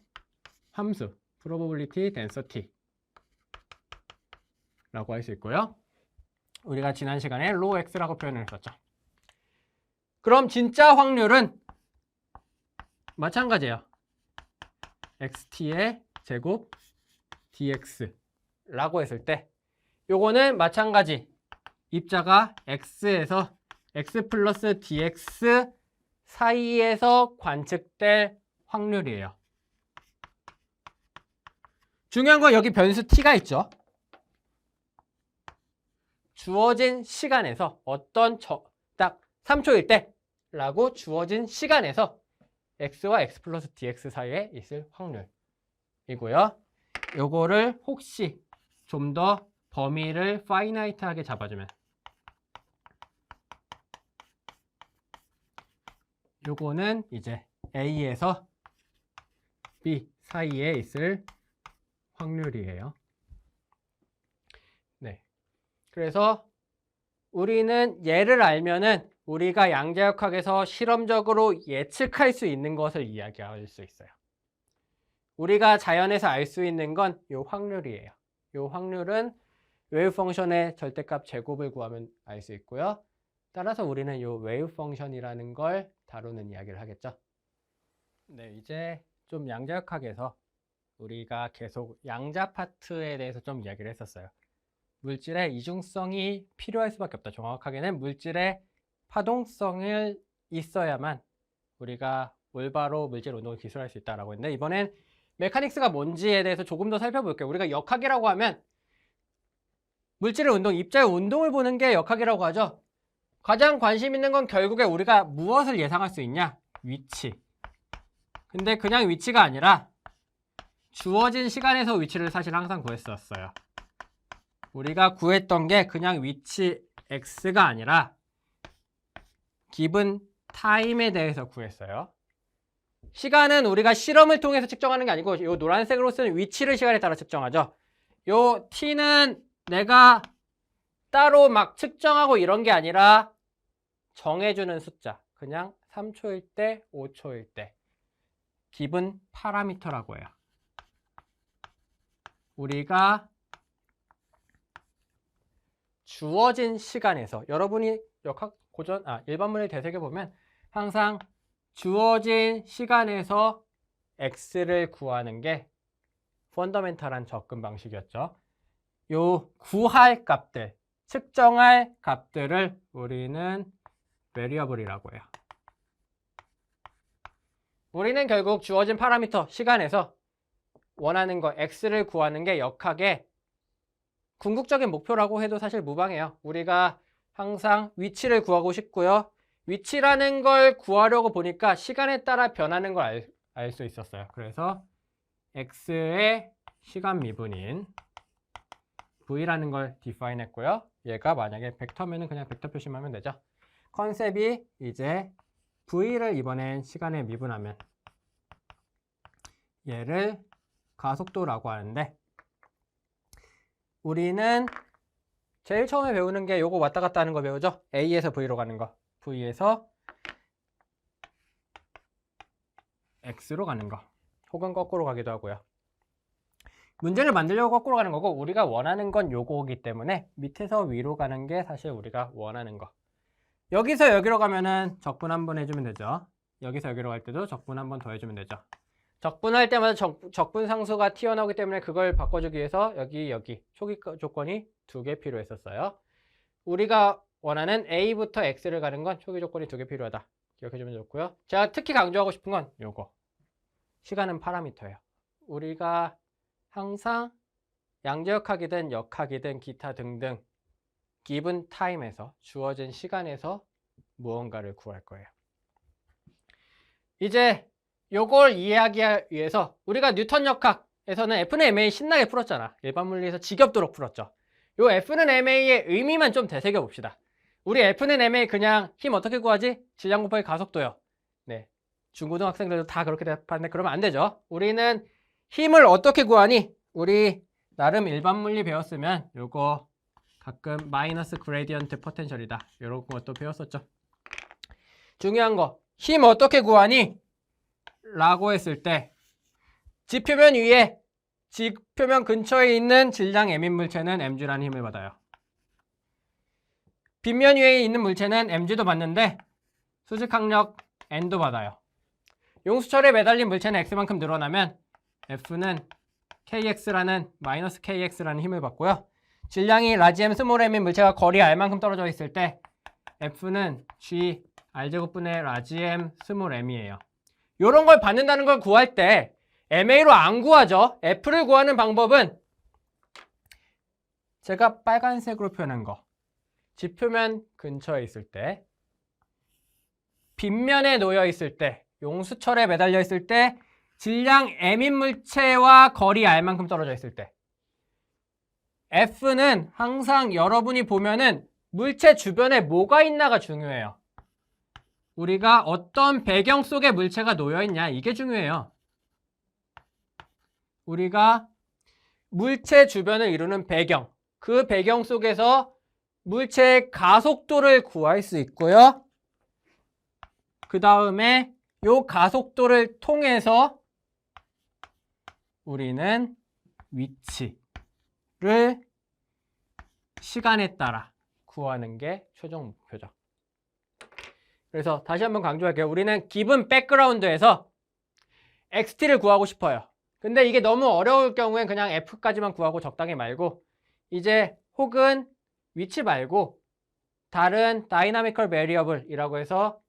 함수 probability density 라고 할 수 있고요. 우리가 지난 시간에 rho x라고 표현을 했었죠. 그럼 진짜 확률은 마찬가지예요. xt의 제곱 dx라고 했을 때 요거는 마찬가지 입자가 x에서 x 플러스 dx 사이에서 관측될 확률이에요. 중요한 건 여기 변수 t가 있죠. 주어진 시간에서 어떤 딱 3초일 때 라고 주어진 시간에서 x와 x 플러스 dx 사이에 있을 확률이고요. 요거를 혹시 좀 더 범위를 파이나이트하게 잡아주면 요거는 이제 A에서 B 사이에 있을 확률이에요. 네. 그래서 우리는 얘를 알면은 우리가 양자역학에서 실험적으로 예측할 수 있는 것을 이야기할 수 있어요. 우리가 자연에서 알 수 있는 건 요 확률이에요. 요 확률은 웨이브 펑션의 절대값 제곱을 구하면 알 수 있고요. 따라서 우리는 요 웨이브 펑션이라는 걸 다루는 이야기를 하겠죠. 네, 이제 좀 양자역학에서 우리가 계속 양자 파트에 대해서 좀 이야기를 했었어요. 물질의 이중성이 필요할 수밖에 없다. 정확하게는 물질의 파동성을 있어야만 우리가 올바로 물질 운동을 기술할 수 있다라고 했는데, 이번엔 메카닉스가 뭔지에 대해서 조금 더 살펴볼게요. 우리가 역학이라고 하면 물질의 운동, 입자의 운동을 보는 게 역학이라고 하죠. 가장 관심 있는 건 결국에 우리가 무엇을 예상할 수 있냐? 위치. 근데 그냥 위치가 아니라 주어진 시간에서 위치를 사실 항상 구했었어요. 우리가 구했던 게 그냥 위치 x가 아니라 기분 타임에 대해서 구했어요. 시간은 우리가 실험을 통해서 측정하는 게 아니고 이 노란색으로 쓰는 위치를 시간에 따라 측정하죠. 요 t는 내가 따로 막 측정하고 이런 게 아니라 정해주는 숫자. 그냥 3초일 때, 5초일 때. 기분 파라미터라고 해요. 우리가 주어진 시간에서, 여러분이 역학 일반문을 되새겨보면 항상 주어진 시간에서 x를 구하는 게 펀더멘탈한 접근 방식이었죠. 요 구할 값들, 측정할 값들을 우리는 베리어블이라고 해요. 우리는 결국 주어진 파라미터 시간에서 원하는 거 x를 구하는 게 역학의 궁극적인 목표라고 해도 사실 무방해요. 우리가 항상 위치를 구하고 싶고요. 위치라는 걸 구하려고 보니까 시간에 따라 변하는 걸 알 수 있었어요. 그래서 x의 시간 미분인 v라는 걸 define 했고요. 얘가 만약에 벡터면은 그냥 벡터 표시만 하면 되죠. 컨셉이 이제 v를 이번엔 시간에 미분하면 얘를 가속도라고 하는데, 우리는 제일 처음에 배우는 게 요거 왔다 갔다 하는 거 배우죠. A에서 V로 가는 거, V에서 X로 가는 거, 혹은 거꾸로 가기도 하고요. 문제를 만들려고 거꾸로 가는 거고, 우리가 원하는 건 요거기 때문에 밑에서 위로 가는 게 사실 우리가 원하는 거. 여기서 여기로 가면은 적분 한 번 해주면 되죠. 여기서 여기로 갈 때도 적분 한 번 더 해주면 되죠. 적분할 때마다 적분 상수가 튀어나오기 때문에 그걸 바꿔주기 위해서 여기 초기 조건이 2개 필요했었어요. 우리가 원하는 A부터 X를 가는 건 초기 조건이 2개 필요하다. 기억해주면 좋고요. 제가 특히 강조하고 싶은 건 요거. 시간은 파라미터예요. 우리가 항상 양자역학이든 역학이든 기타 등등 given time에서 주어진 시간에서 무언가를 구할 거예요. 이제 요걸 이해하기 위해서 우리가 뉴턴 역학에서는 F는 MA 신나게 풀었잖아. 일반 물리에서 지겹도록 풀었죠. 요 F는 MA의 의미만 좀 되새겨 봅시다. 우리 F는 MA 그냥 힘 어떻게 구하지? 질량 곱하기 가속도요. 네, 중고등학생들도 다 그렇게 대답하는데 그러면 안 되죠. 우리는 힘을 어떻게 구하니? 우리 나름 일반 물리 배웠으면 요거 가끔 마이너스 그레디언트 포텐셜이다, 이런 것도 배웠었죠. 중요한 거, 힘 어떻게 구하니? 라고 했을 때 지표면 위에 지표면 근처에 있는 질량 M인 물체는 mg라는 힘을 받아요. 빗면 위에 있는 물체는 mg도 받는데 수직 항력 n도 받아요. 용수철에 매달린 물체는 x만큼 늘어나면 F는 kx라는 마이너스 kx라는 힘을 받고요. 질량이 라지 m 스몰 m인 물체가 거리 r만큼 떨어져 있을 때 F는 g r제곱분의 라지 m 스몰 m이에요. 이런 걸 받는다는 걸 구할 때 MA로 안 구하죠. F를 구하는 방법은 제가 빨간색으로 표현한 거, 지표면 근처에 있을 때, 빗면에 놓여 있을 때, 용수철에 매달려 있을 때, 질량 M인 물체와 거리 R만큼 떨어져 있을 때, F는 항상 여러분이 보면은 물체 주변에 뭐가 있나가 중요해요. 우리가 어떤 배경 속에 물체가 놓여있냐, 이게 중요해요. 우리가 물체 주변을 이루는 배경, 그 배경 속에서 물체의 가속도를 구할 수 있고요. 그 다음에 이 가속도를 통해서 우리는 위치를 시간에 따라 구하는 게 최종 목표죠. 그래서 다시 한번 강조할게요. 우리는 기본 백그라운드에서 XT를 구하고 싶어요. 근데 이게 너무 어려울 경우엔 그냥 F까지만 구하고 적당히 말고, 이제 혹은 위치 말고 다른 다이나미컬 베리어블이라고 해서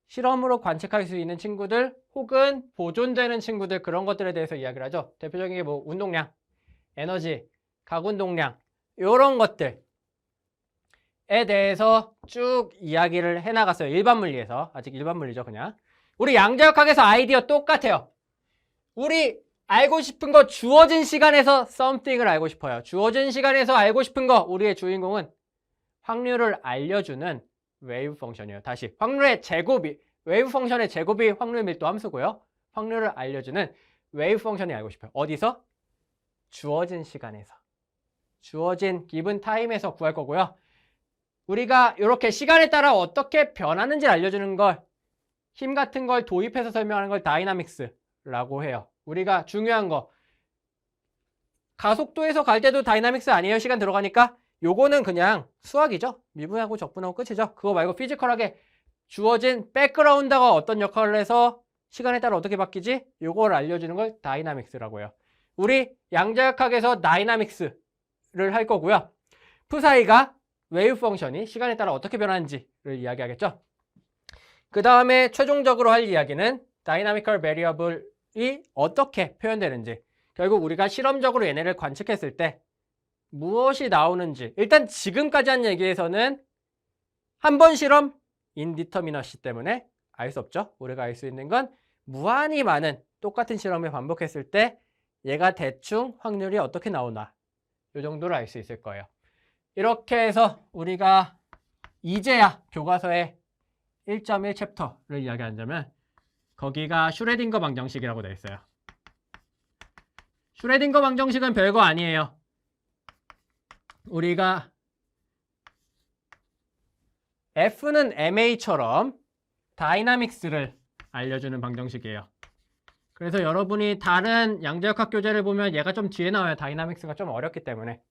실험으로 관측할 수 있는 친구들 혹은 보존되는 친구들, 그런 것들에 대해서 이야기를 하죠. 대표적인 게 뭐 운동량, 에너지, 각운동량, 이런 것들에 대해서 쭉 이야기를 해나갔어요. 일반 물리에서. 아직 일반 물리죠, 그냥. 우리 양자역학에서 아이디어 똑같아요. 우리 알고 싶은 거, 주어진 시간에서 something을 알고 싶어요. 주어진 시간에서 알고 싶은 거, 우리의 주인공은 확률을 알려주는 웨이브 펑션이에요. 다시, 확률의 제곱이, 웨이브 펑션의 제곱이 확률 밀도 함수고요. 확률을 알려주는 웨이브 펑션이 알고 싶어요. 어디서? 주어진 시간에서. 주어진 기분 타임에서 구할 거고요. 우리가 이렇게 시간에 따라 어떻게 변하는지 알려주는 걸, 힘 같은 걸 도입해서 설명하는 걸 다이나믹스라고 해요. 우리가 중요한 거, 가속도에서 갈 때도 다이나믹스 아니에요? 시간 들어가니까. 요거는 그냥 수학이죠. 미분하고 적분하고 끝이죠. 그거 말고 피지컬하게 주어진 백그라운드가 어떤 역할을 해서 시간에 따라 어떻게 바뀌지? 요걸 알려주는 걸 다이나믹스라고 해요. 우리 양자역학에서 다이나믹스를 할 거고요. 푸사이가 웨이브 펑션이 시간에 따라 어떻게 변하는지를 이야기하겠죠. 그 다음에 최종적으로 할 이야기는 다이나미컬 베리어블이 어떻게 표현되는지, 결국 우리가 실험적으로 얘네를 관측했을 때 무엇이 나오는지, 일단 지금까지 한 얘기에서는 한 번 실험 인디터미너시 때문에 알 수 없죠. 우리가 알 수 있는 건 무한히 많은 똑같은 실험을 반복했을 때 얘가 대충 확률이 어떻게 나오나, 이 정도를 알 수 있을 거예요. 이렇게 해서 우리가 이제야 교과서의 1.1 챕터를 이야기하자면 거기가 슈레딩거 방정식이라고 되어 있어요. 슈레딩거 방정식은 별거 아니에요. 우리가 F는 MA처럼 다이나믹스를 알려주는 방정식이에요. 그래서 여러분이 다른 양자역학 교재를 보면 얘가 좀 뒤에 나와요. 다이나믹스가 좀 어렵기 때문에.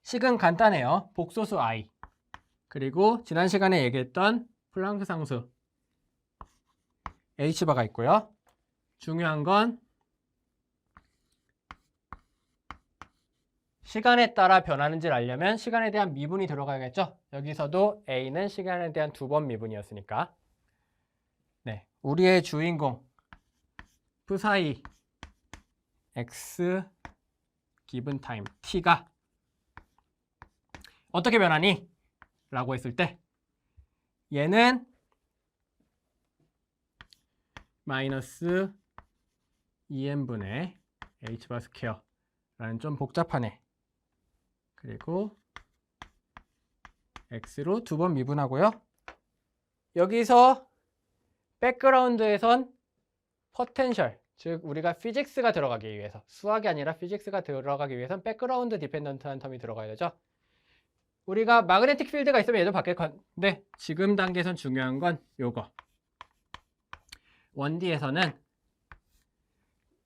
식은 간단해요. 복소수 I, 그리고 지난 시간에 얘기했던 플랑크 상수 H바가 있고요. 중요한 건 시간에 따라 변하는지를 알려면 시간에 대한 미분이 들어가야겠죠. 여기서도 A는 시간에 대한 2번 미분이었으니까. 네, 우리의 주인공 푸사이 X 기분 타임 T가 어떻게 변하니? 라고 했을 때 얘는 마이너스 2n분의 h바 스퀘어 라는 좀 복잡한 애, 그리고 x로 2번 미분하고요. 여기서 백그라운드에선 포텐셜, 즉 우리가 피직스가 들어가기 위해서, 수학이 아니라 피직스가 들어가기 위해선 백그라운드 디펜던트한 텀이 들어가야 되죠. 우리가 마그네틱 필드가 있으면 얘도 바뀔 건데 지금 단계에선 중요한 건 요거. 1D에서는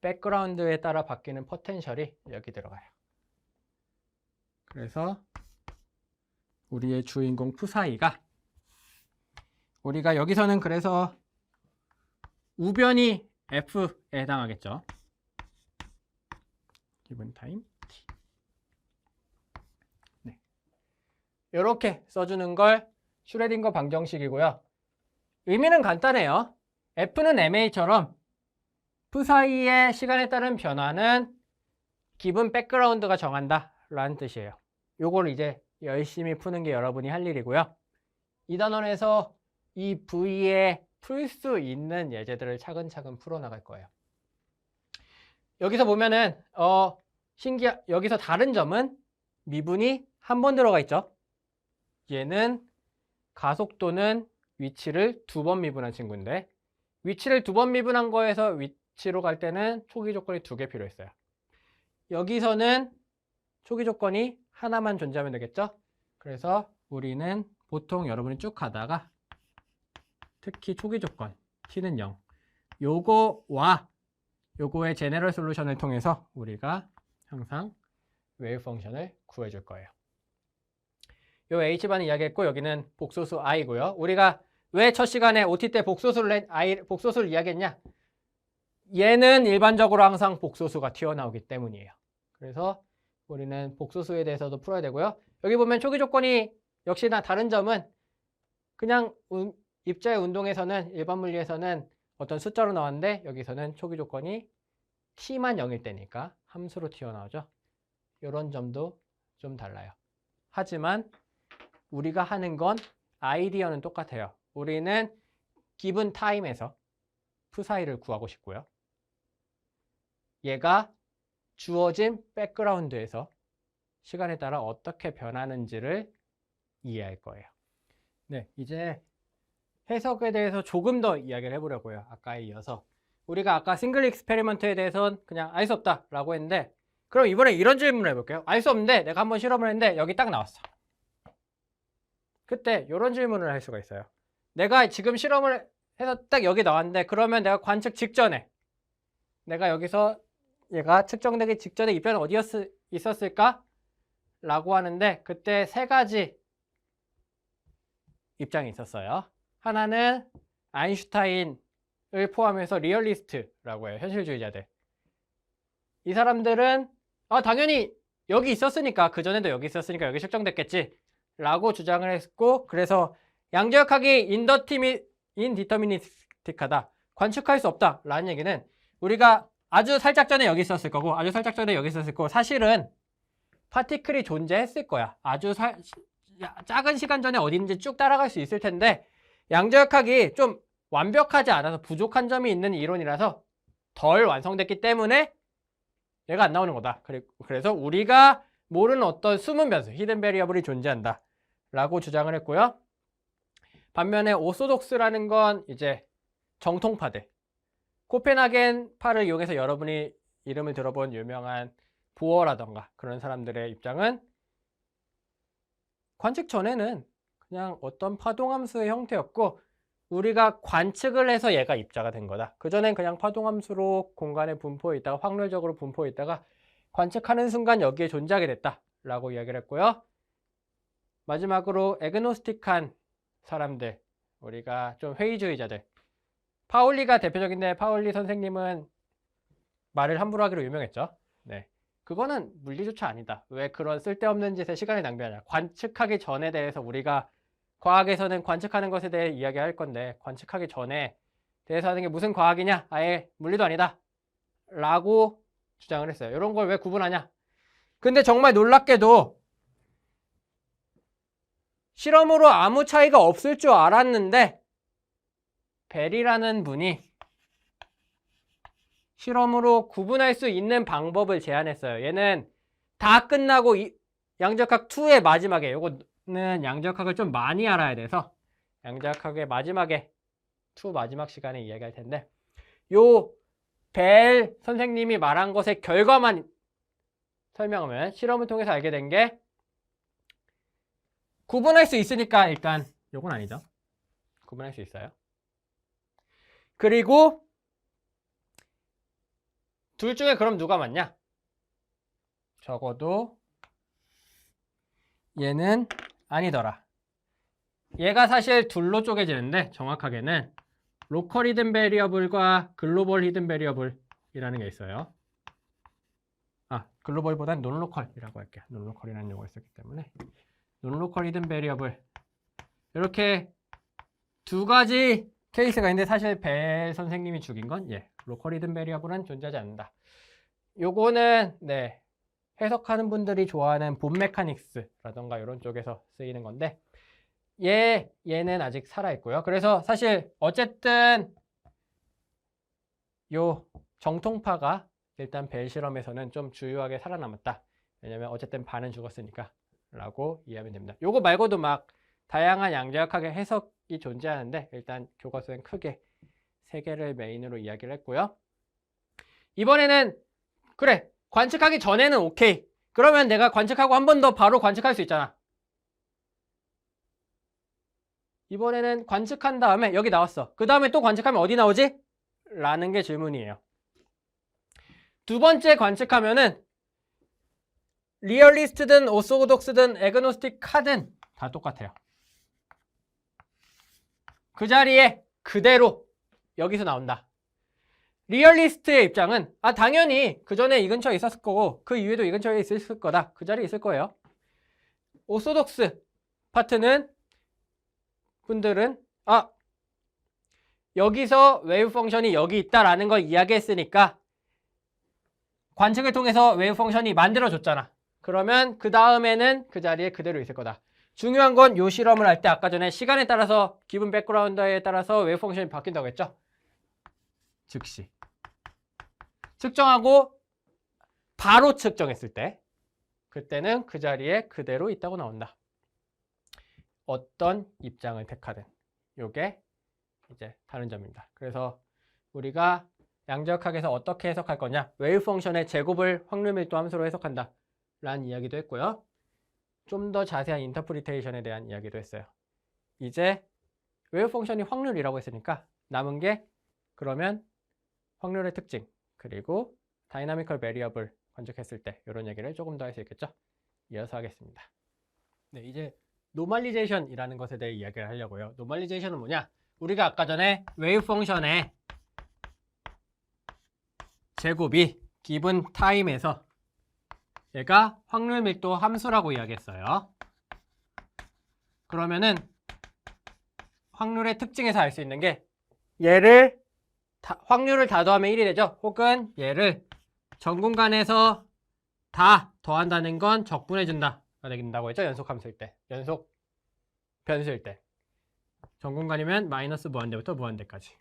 백그라운드에 따라 바뀌는 포텐셜이 여기 들어가요. 그래서 우리의 주인공 푸사이가, 우리가 여기서는 그래서 우변이 F에 해당하겠죠. 기분 타임 T. 네. 이렇게 써주는 걸 슈레딩거 방정식이고요. 의미는 간단해요. F는 MA처럼 푸사이의 시간에 따른 변화는 기분 백그라운드가 정한다 라는 뜻이에요. 요걸 이제 열심히 푸는 게 여러분이 할 일이고요. 이 단원에서 이 V에 풀 수 있는 예제들을 차근차근 풀어나갈 거예요. 여기서 보면은 여기서 다른 점은 미분이 한 번 들어가 있죠. 얘는 가속도는 위치를 2번 미분한 친구인데, 위치를 2번 미분한 거에서 위치로 갈 때는 초기 조건이 2개 필요했어요. 여기서는 초기 조건이 하나만 존재하면 되겠죠. 그래서 우리는 보통 여러분이 쭉 가다가 특히 초기 조건 t는 0, 요거와 요거의 제네럴 솔루션을 통해서 우리가 항상 웨이브 펑션을 구해줄 거예요. 요 H반은 이야기했고, 여기는 복소수 I고요. 우리가 왜 첫 시간에 OT 때 복소수를 이야기했냐? 얘는 일반적으로 항상 복소수가 튀어나오기 때문이에요. 그래서 우리는 복소수에 대해서도 풀어야 되고요. 여기 보면 초기 조건이 역시나 다른 점은 그냥 입자의 운동에서는, 일반 물리에서는 어떤 숫자로 나왔는데 여기서는 초기 조건이 t만 0일 때니까 함수로 튀어나오죠. 이런 점도 좀 달라요. 하지만 우리가 하는 건 아이디어는 똑같아요. 우리는 기분 타임에서 푸사이를 구하고 싶고요. 얘가 주어진 백그라운드에서 시간에 따라 어떻게 변하는지를 이해할 거예요. 네, 이제 해석에 대해서 조금 더 이야기를 해보려고요. 아까에 이어서. 우리가 아까 싱글 익스페리먼트에 대해서는 그냥 알 수 없다 라고 했는데, 그럼 이번에 이런 질문을 해볼게요. 알 수 없는데 내가 한번 실험을 했는데 여기 딱 나왔어. 그때 이런 질문을 할 수가 있어요. 내가 지금 실험을 해서 딱 여기 나왔는데, 그러면 내가 관측 직전에, 내가 여기서 얘가 측정되기 직전에 입자는 어디 있었을까? 라고 하는데, 그때 3가지 입장이 있었어요. 하나는 아인슈타인 포함해서 리얼리스트라고 해요. 현실주의자들. 이 사람들은 당연히 여기 있었으니까, 그전에도 여기 있었으니까 여기 측정됐겠지 라고 주장을 했고, 그래서 양자역학이 인디터미니스틱하다, 관측할 수 없다 라는 얘기는 우리가 아주 살짝 전에 여기 있었을 거고 아주 살짝 전에 여기 있었을 거고 사실은 파티클이 존재했을 거야. 아주 작은 시간 전에 어딘지 쭉 따라갈 수 있을 텐데, 양자역학이 좀 완벽하지 않아서 부족한 점이 있는 이론이라서 덜 완성됐기 때문에 얘가 안 나오는 거다. 그래서 우리가 모르는 어떤 숨은 변수, 히든 베리어블이 존재한다 라고 주장을 했고요. 반면에 오소독스라는 건 이제 정통파들, 코펜하겐파를 이용해서 여러분이 이름을 들어본 유명한 보어라던가 그런 사람들의 입장은 관측 전에는 그냥 어떤 파동함수의 형태였고 우리가 관측을 해서 얘가 입자가 된 거다. 그전엔 그냥 파동함수로 공간에 분포해 있다가 확률적으로 분포해 있다가 관측하는 순간 여기에 존재하게 됐다 라고 이야기를 했고요. 마지막으로 애그노스틱한 사람들, 우리가 좀 회의주의자들, 파울리가 대표적인데 파울리 선생님은 말을 함부로 하기로 유명했죠. 네, 그거는 물리조차 아니다. 왜 그런 쓸데없는 짓에 시간을 낭비하냐. 관측하기 전에 대해서 우리가 과학에서는 관측하는 것에 대해 이야기할 건데 관측하기 전에 대해서 하는 게 무슨 과학이냐? 아예 물리도 아니다 라고 주장을 했어요. 이런 걸 왜 구분하냐? 근데 정말 놀랍게도 실험으로 아무 차이가 없을 줄 알았는데 벨이라는 분이 실험으로 구분할 수 있는 방법을 제안했어요. 얘는 다 끝나고 양자역학 2의 마지막에, 요거는 양자역학을 좀 많이 알아야 돼서 양자역학의 마지막에 2 마지막 시간에 이야기할 텐데, 요 벨 선생님이 말한 것의 결과만 설명하면 실험을 통해서 알게 된 게 구분할 수 있으니까, 일단 요건 아니죠. 구분할 수 있어요. 그리고 둘 중에 그럼 누가 맞냐? 적어도 얘는 아니더라. 얘가 사실 둘로 쪼개지는데 정확하게는 로컬 히든 베리어블과 글로벌 히든 베리어블이라는 게 있어요. 글로벌보단 논로컬이라고 할게요. 논로컬이라는 용어를 썼기 때문에 논로컬 히든 베리어블, 이렇게 두 가지 케이스가 있는데 사실 벨 선생님이 죽인 건 로컬 히든 베리어블은 존재하지 않는다. 요거는 해석하는 분들이 좋아하는 본 메카닉스라던가 이런 쪽에서 쓰이는 건데, 얘는 아직 살아있고요. 그래서 사실 어쨌든 요 정통파가 일단 벨 실험에서는 좀 주요하게 살아남았다. 왜냐면 어쨌든 반은 죽었으니까 라고 이해하면 됩니다. 요거 말고도 막 다양한 양자역학의 해석이 존재하는데 일단 교과서엔 크게 3개를 메인으로 이야기를 했고요. 이번에는 그래, 관측하기 전에는 오케이. 그러면 내가 관측하고 한 번 더 바로 관측할 수 있잖아. 이번에는 관측한 다음에 여기 나왔어. 그 다음에 또 관측하면 어디 나오지? 라는 게 질문이에요. 두 번째 관측하면은 리얼리스트든 오소독스든 애그노스틱하든 다 똑같아요. 그 자리에 그대로 여기서 나온다. 리얼리스트의 입장은 당연히 그 전에 이 근처에 있었을 거고 그 이후에도 이 근처에 있을 거다. 그 자리에 있을 거예요. 오소독스 파트는 분들은 여기서 웨이브 펑션이 여기 있다라는 걸 이야기했으니까 관측을 통해서 웨이브 펑션이 만들어졌잖아. 그러면 그 다음에는 그 자리에 그대로 있을 거다. 중요한 건 이 실험을 할 때 아까 전에 시간에 따라서 기본 백그라운드에 따라서 웨이브 펑션이 바뀐다고 했죠. 즉시 측정하고 바로 측정했을 때 그때는 그 자리에 그대로 있다고 나온다. 어떤 입장을 택하든 요게 이제 다른 점입니다. 그래서 우리가 양자역학에서 어떻게 해석할 거냐, 웨이브 펑션의 제곱을 확률 밀도 함수로 해석한다 라는 이야기도 했고요. 좀 더 자세한 인터프리테이션에 대한 이야기도 했어요. 이제 웨이브 펑션이 확률이라고 했으니까 남은 게 그러면 확률의 특징 그리고 다이나미컬 베리어블 관측했을 때 이런 얘기를 조금 더 할 수 있겠죠. 이어서 하겠습니다. 이제 노멀리제이션이라는 것에 대해 이야기를 하려고요. 노멀리제이션은 뭐냐? 우리가 아까 전에 웨이브 펑션의 제곱이 given time에서 얘가 확률 밀도 함수라고 이야기했어요. 그러면은 확률의 특징에서 알 수 있는 게 얘를 확률을 다 더하면 1이 되죠. 혹은 얘를 전 공간에서 다 더한다는 건 적분해준다가 된다고 했죠. 연속 함수일 때. 연속 변수일 때. 전 공간이면 마이너스 무한대부터 무한대까지.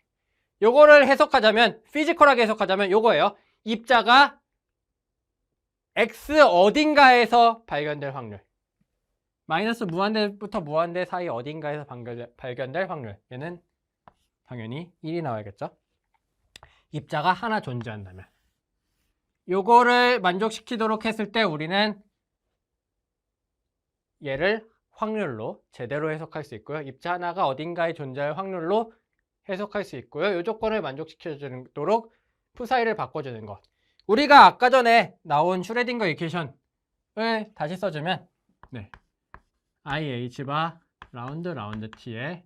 요거를 해석하자면, 피지컬하게 해석하자면 요거예요. 입자가 x 어딘가에서 발견될 확률. 마이너스 무한대부터 무한대 사이 어딘가에서 발견될 확률. 얘는 당연히 1이 나와야겠죠. 입자가 하나 존재한다면. 요거를 만족시키도록 했을 때 우리는 얘를 확률로 제대로 해석할 수 있고요. 입자 하나가 어딘가에 존재할 확률로 해석할 수 있고요. 이 조건을 만족시켜주도록 푸사이를 바꿔주는 것. 우리가 아까 전에 나온 슈레딩거 이퀘이션을 다시 써주면 IH 라운드 T의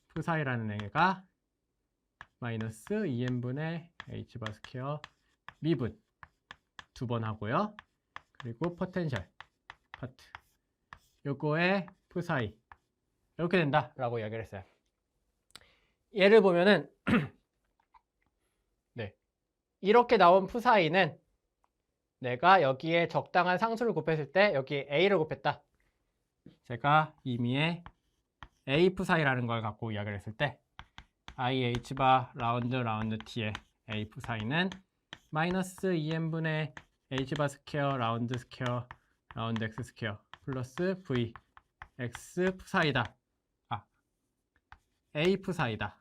푸사이라는 애가 마이너스 2n분의 H바 스퀘어 미분 두 번 하고요. 그리고 포텐셜 파트 요거의 푸사이 이렇게 된다라고 이야기를 했어요. 예를 보면은 이렇게 나온 푸사이는 내가 여기에 적당한 상수를 곱했을 때 여기에 A를 곱했다. 제가 이미의 A 푸사이라는 걸 갖고 이야기를 했을 때 IH 바 라운드 T의 A 푸사이는 마이너스 2n분의 H 바 스퀘어 라운드 X 스퀘어 플러스 V X 푸사이다. A 푸사이다.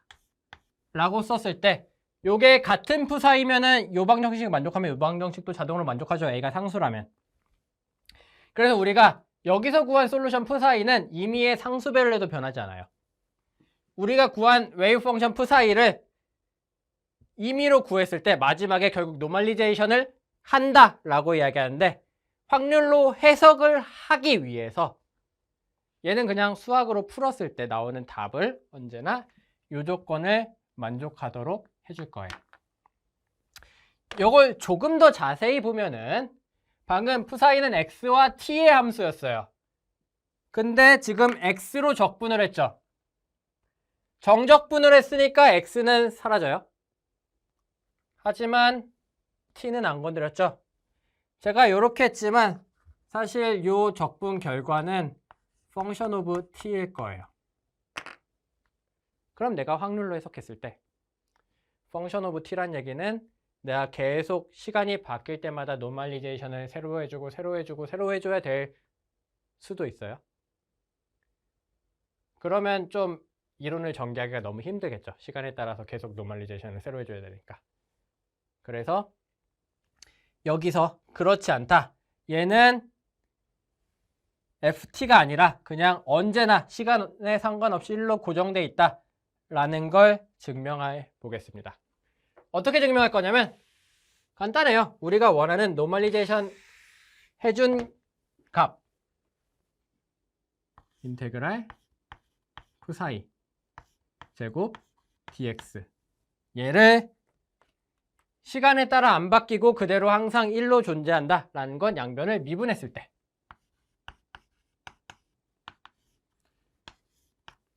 라고 썼을 때 요게 같은 푸사이면은 요 방정식 만족하면 요 방정식도 자동으로 만족하죠. A가 상수라면. 그래서 우리가 여기서 구한 솔루션 푸사이는 임의의 상수배를 해도 변하지 않아요. 우리가 구한 웨이브 펑션 푸사이를 임의로 구했을 때 마지막에 결국 노멀리제이션을 한다라고 이야기하는데 확률로 해석을 하기 위해서 얘는 그냥 수학으로 풀었을 때 나오는 답을 언제나 요 조건을 만족하도록 해줄 거예요. 이걸 조금 더 자세히 보면은 방금 푸사이는 x와 t의 함수였어요. 근데 지금 x로 적분을 했죠. 정적분을 했으니까 x는 사라져요. 하지만 t는 안 건드렸죠. 제가 이렇게 했지만 사실 이 적분 결과는 function of t일 거예요. 그럼 내가 확률로 해석했을 때 function of t란 얘기는 내가 계속 시간이 바뀔 때마다 노멀리제이션을 새로 해줘야 될 수도 있어요. 그러면 좀 이론을 전개하기가 너무 힘들겠죠. 시간에 따라서 계속 노멀리제이션을 새로 해줘야 되니까. 그래서 여기서 그렇지 않다. 얘는 FT가 아니라 그냥 언제나 시간에 상관없이 1로 고정돼 있다 라는 걸 증명해 보겠습니다. 어떻게 증명할 거냐면 간단해요. 우리가 원하는 노멀리제이션 해준 값 인테그랄 푸사이 제곱 dx 얘를 시간에 따라 안 바뀌고 그대로 항상 1로 존재한다 라는 건 양변을 미분했을 때.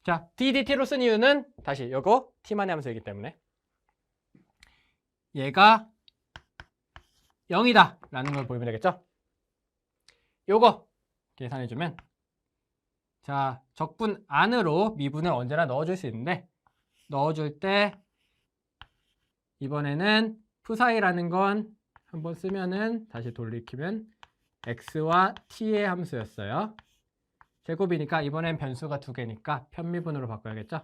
자, ddt로 쓴 이유는 다시 요거 t만의 함수이기 때문에 얘가 0이다 라는 걸 보이면 되겠죠. 요거 계산해주면 자, 적분 안으로 미분을 언제나 넣어줄 수 있는데 넣어줄 때 이번에는 푸사이라는 건 한번 쓰면은 다시 돌리키면 x와 t의 함수였어요. 제곱이니까 이번엔 변수가 두 개니까 편미분으로 바꿔야겠죠.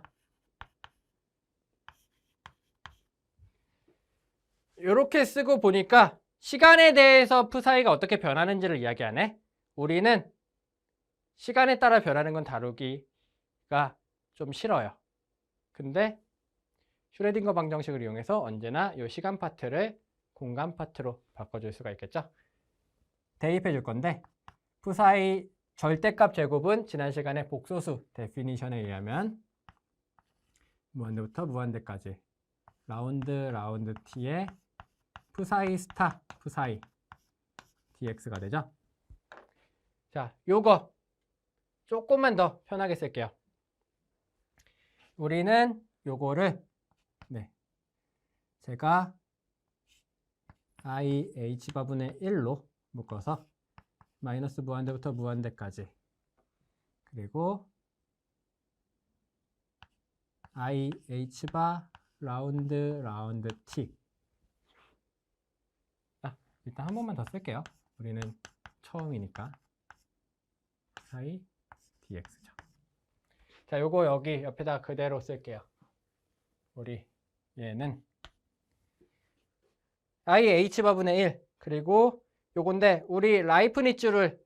이렇게 쓰고 보니까 시간에 대해서 푸사이가 어떻게 변하는지를 이야기하네. 우리는 시간에 따라 변하는 건 다루기가 좀 싫어요. 근데 슈레딩거 방정식을 이용해서 언제나 이 시간 파트를 공간 파트로 바꿔줄 수가 있겠죠. 대입해 줄 건데 푸사이 절대값 제곱은 지난 시간에 복소수 데피니션에 의하면 무한대부터 무한대까지 라운드 t의 푸사이 스타 푸사이 dx가 되죠. 자, 요거 조금만 더 편하게 쓸게요. 우리는 요거를 제가 i h바분의 1로 묶어서 마이너스 무한대부터 무한대까지, 그리고 i h바 라운드 t. 일단 한 번만 더 쓸게요. 우리는 처음이니까. 사이 dx죠. 자, 요거 여기 옆에다 그대로 쓸게요. 우리 얘는 i h바분의 1, 그리고 요건데 우리 라이프니츠를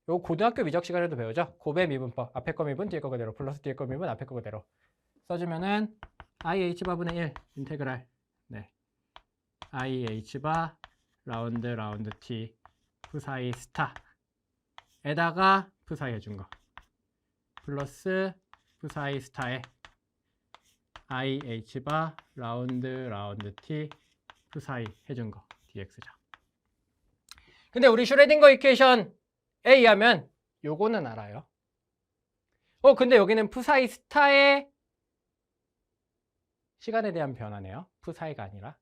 요 고등학교 미적 시간에도 배우죠. 곱의 미분법. 앞에 거 미분, 뒤에 거 그대로, 플러스 뒤에 거 미분, 앞에 거 그대로 써주면은 i h바분의 1 인테그랄 i h바 라운드 t 푸사이 스타에다가 푸사이 해준 거 플러스 푸사이 스타에 i h바 라운드 t 푸사이 해준 거 dx죠. 근데 우리 슈레딩거 이퀘이션에 의하면 요거는 알아요. 근데 여기는 푸사이 스타의 시간에 대한 변화네요. 푸사이가 아니라.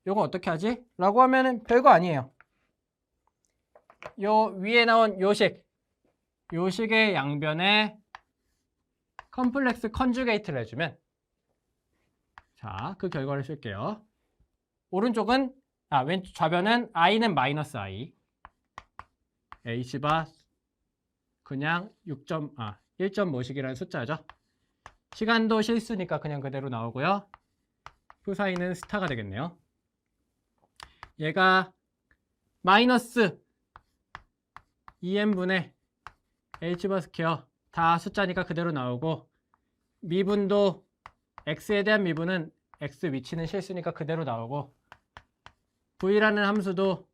요거 어떻게 하지? 라고 하면은 별거 아니에요. 요 위에 나온 요식의 양변에 컴플렉스 컨주게이트를 해주면, 자, 그 결과를 쓸게요. 오른쪽은 좌변은 i는 마이너스 i, h바 그냥 1.5씩이라는 숫자죠. 시간도 실수니까 그냥 그대로 나오고요. 푸사이는 스타가 되겠네요. 얘가 마이너스 2n분의 h바 스퀘어, 다 숫자니까 그대로 나오고, 미분도 x에 대한 미분은 x 위치는 실수니까 그대로 나오고, v라는 함수도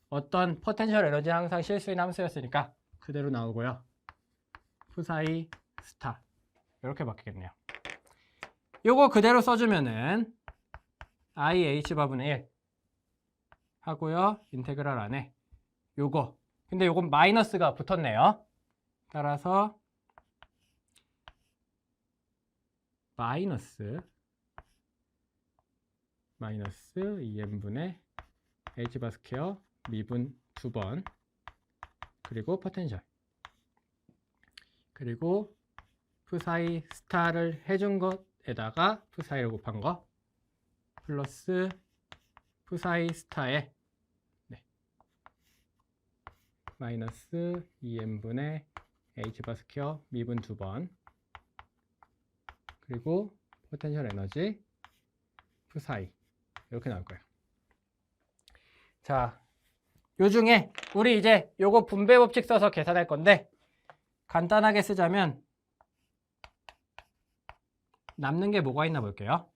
어떤 포텐셜 에너지는 항상 실수인 함수였으니까 그대로 나오고요. 푸사이 스타 이렇게 바뀌겠네요. 요거 그대로 써주면은 i h바분의 1 하고요. 인테그랄 안에 요거, 근데 요건 마이너스가 붙었네요. 따라서 마이너스 2n분의 h바 스퀘어 미분 2번, 그리고 포텐셜, 그리고 푸사이 스타를 해준 것에다가 푸사이를 곱한 거 플러스 푸사이 스타에 마이너스 2n분의 h바 스퀘어 미분 2번, 그리고 포텐셜 에너지 푸사이 이렇게 나올 거예요. 자, 요 중에 우리 이제 요거 분배 법칙 써서 계산할 건데, 간단하게 쓰자면 남는 게 뭐가 있나 볼게요.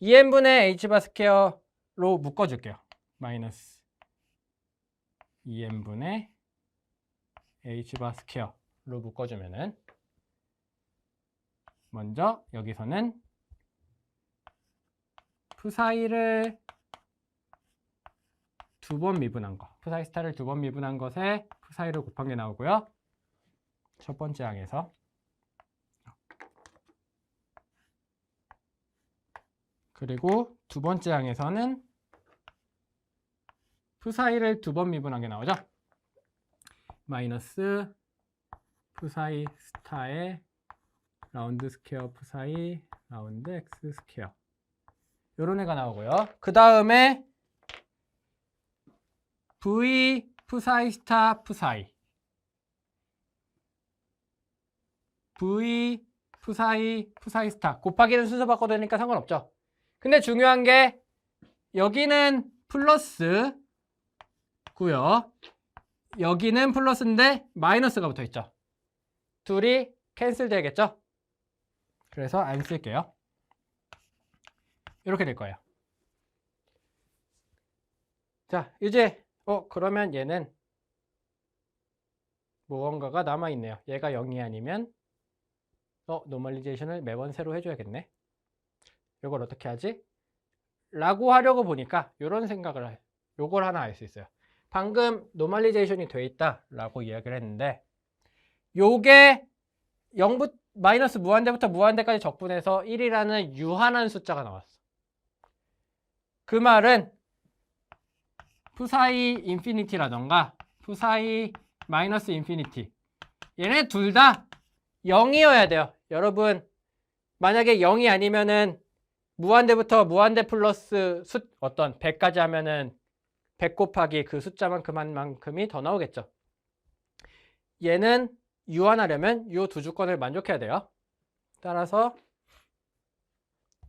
2n분의 h바 스퀘어로 묶어줄게요. 마이너스 2n분의 h바 스퀘어로 묶어주면은, 먼저 여기서는 푸사이를 2번 미분한 거, 푸사이 스타를 2번 미분한 것에 푸사이를 곱한 게 나오고요. 첫 번째 항에서. 그리고 두 번째 항에서는 푸사이를 2번 미분한 게 나오죠. 마이너스 푸사이 스타의 라운드 스퀘어 푸사이 라운드 x 스퀘어, 요런 애가 나오고요. 그 다음에 v 푸사이 스타 푸사이, v 푸사이 스타 곱하기는 순서 바꿔도 되니까 상관없죠. 근데 중요한 게 여기는 플러스 고요. 여기는 플러스인데 마이너스가 붙어 있죠. 둘이 캔슬 되겠죠. 그래서 안 쓸게요. 이렇게 될 거예요. 자, 이제 그러면 얘는 무언가가 남아있네요. 얘가 0이 아니면 노멀리제이션을 매번 새로 해줘야겠네. 이걸 어떻게 하지? 라고 하려고 보니까 이런 생각을 해요. 요걸 하나 알 수 있어요. 방금 노멀리제이션이 돼 있다라고 이야기를 했는데 요게 0부터 마이너스 무한대부터 무한대까지 적분해서 1이라는 유한한 숫자가 나왔어. 그 말은 푸사이 인피니티라던가 푸사이 마이너스 인피니티 얘네 둘 다 0이어야 돼요. 여러분 만약에 0이 아니면은 무한대부터 무한대 플러스 어떤 100까지 하면은 100 곱하기 그 숫자만큼만큼이 더 나오겠죠. 얘는 유한하려면 이 두 조건을 만족해야 돼요. 따라서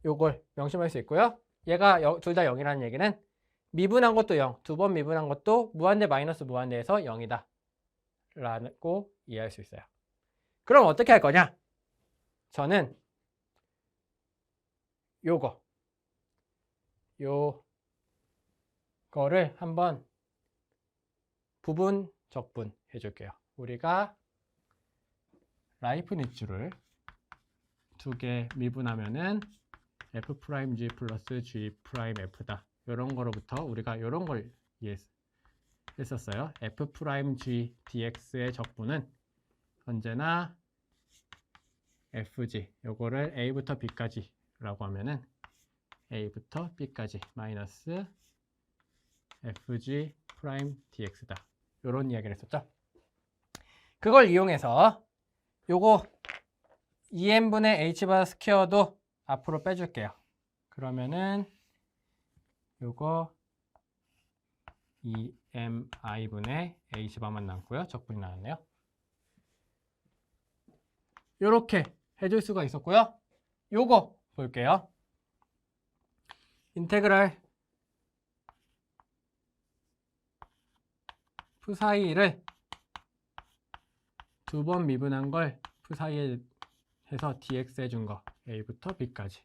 요걸 명심할 수 있고요. 얘가 둘 다 0이라는 얘기는 미분한 것도 0, 두 번 미분한 것도 무한대 마이너스 무한대에서 0이다 라고 이해할 수 있어요. 그럼 어떻게 할 거냐? 저는 요거를 한번 부분 적분 해줄게요. 우리가 라이프니츠를 두 개 미분하면은 F'G 플러스 G'F다. 이런 거로부터 우리가 이런 걸 했었어요. F'G dx의 적분은 언제나 Fg, 요거를 A부터 B까지 라고 하면은 A부터 B까지 마이너스 Fg 프라임 dx다. 요런 이야기를 했었죠. 그걸 이용해서 요거 2n분의 h바 스퀘어도 앞으로 빼줄게요. 그러면은 요거 2mi분의 h바만 남고요. 적분이 나왔네요. 요렇게 해줄 수가 있었고요. 요거 볼게요. 인테그랄 푸사이를 두 번 미분한 걸 푸사이에 해서 dx 해준 거 a부터 b까지.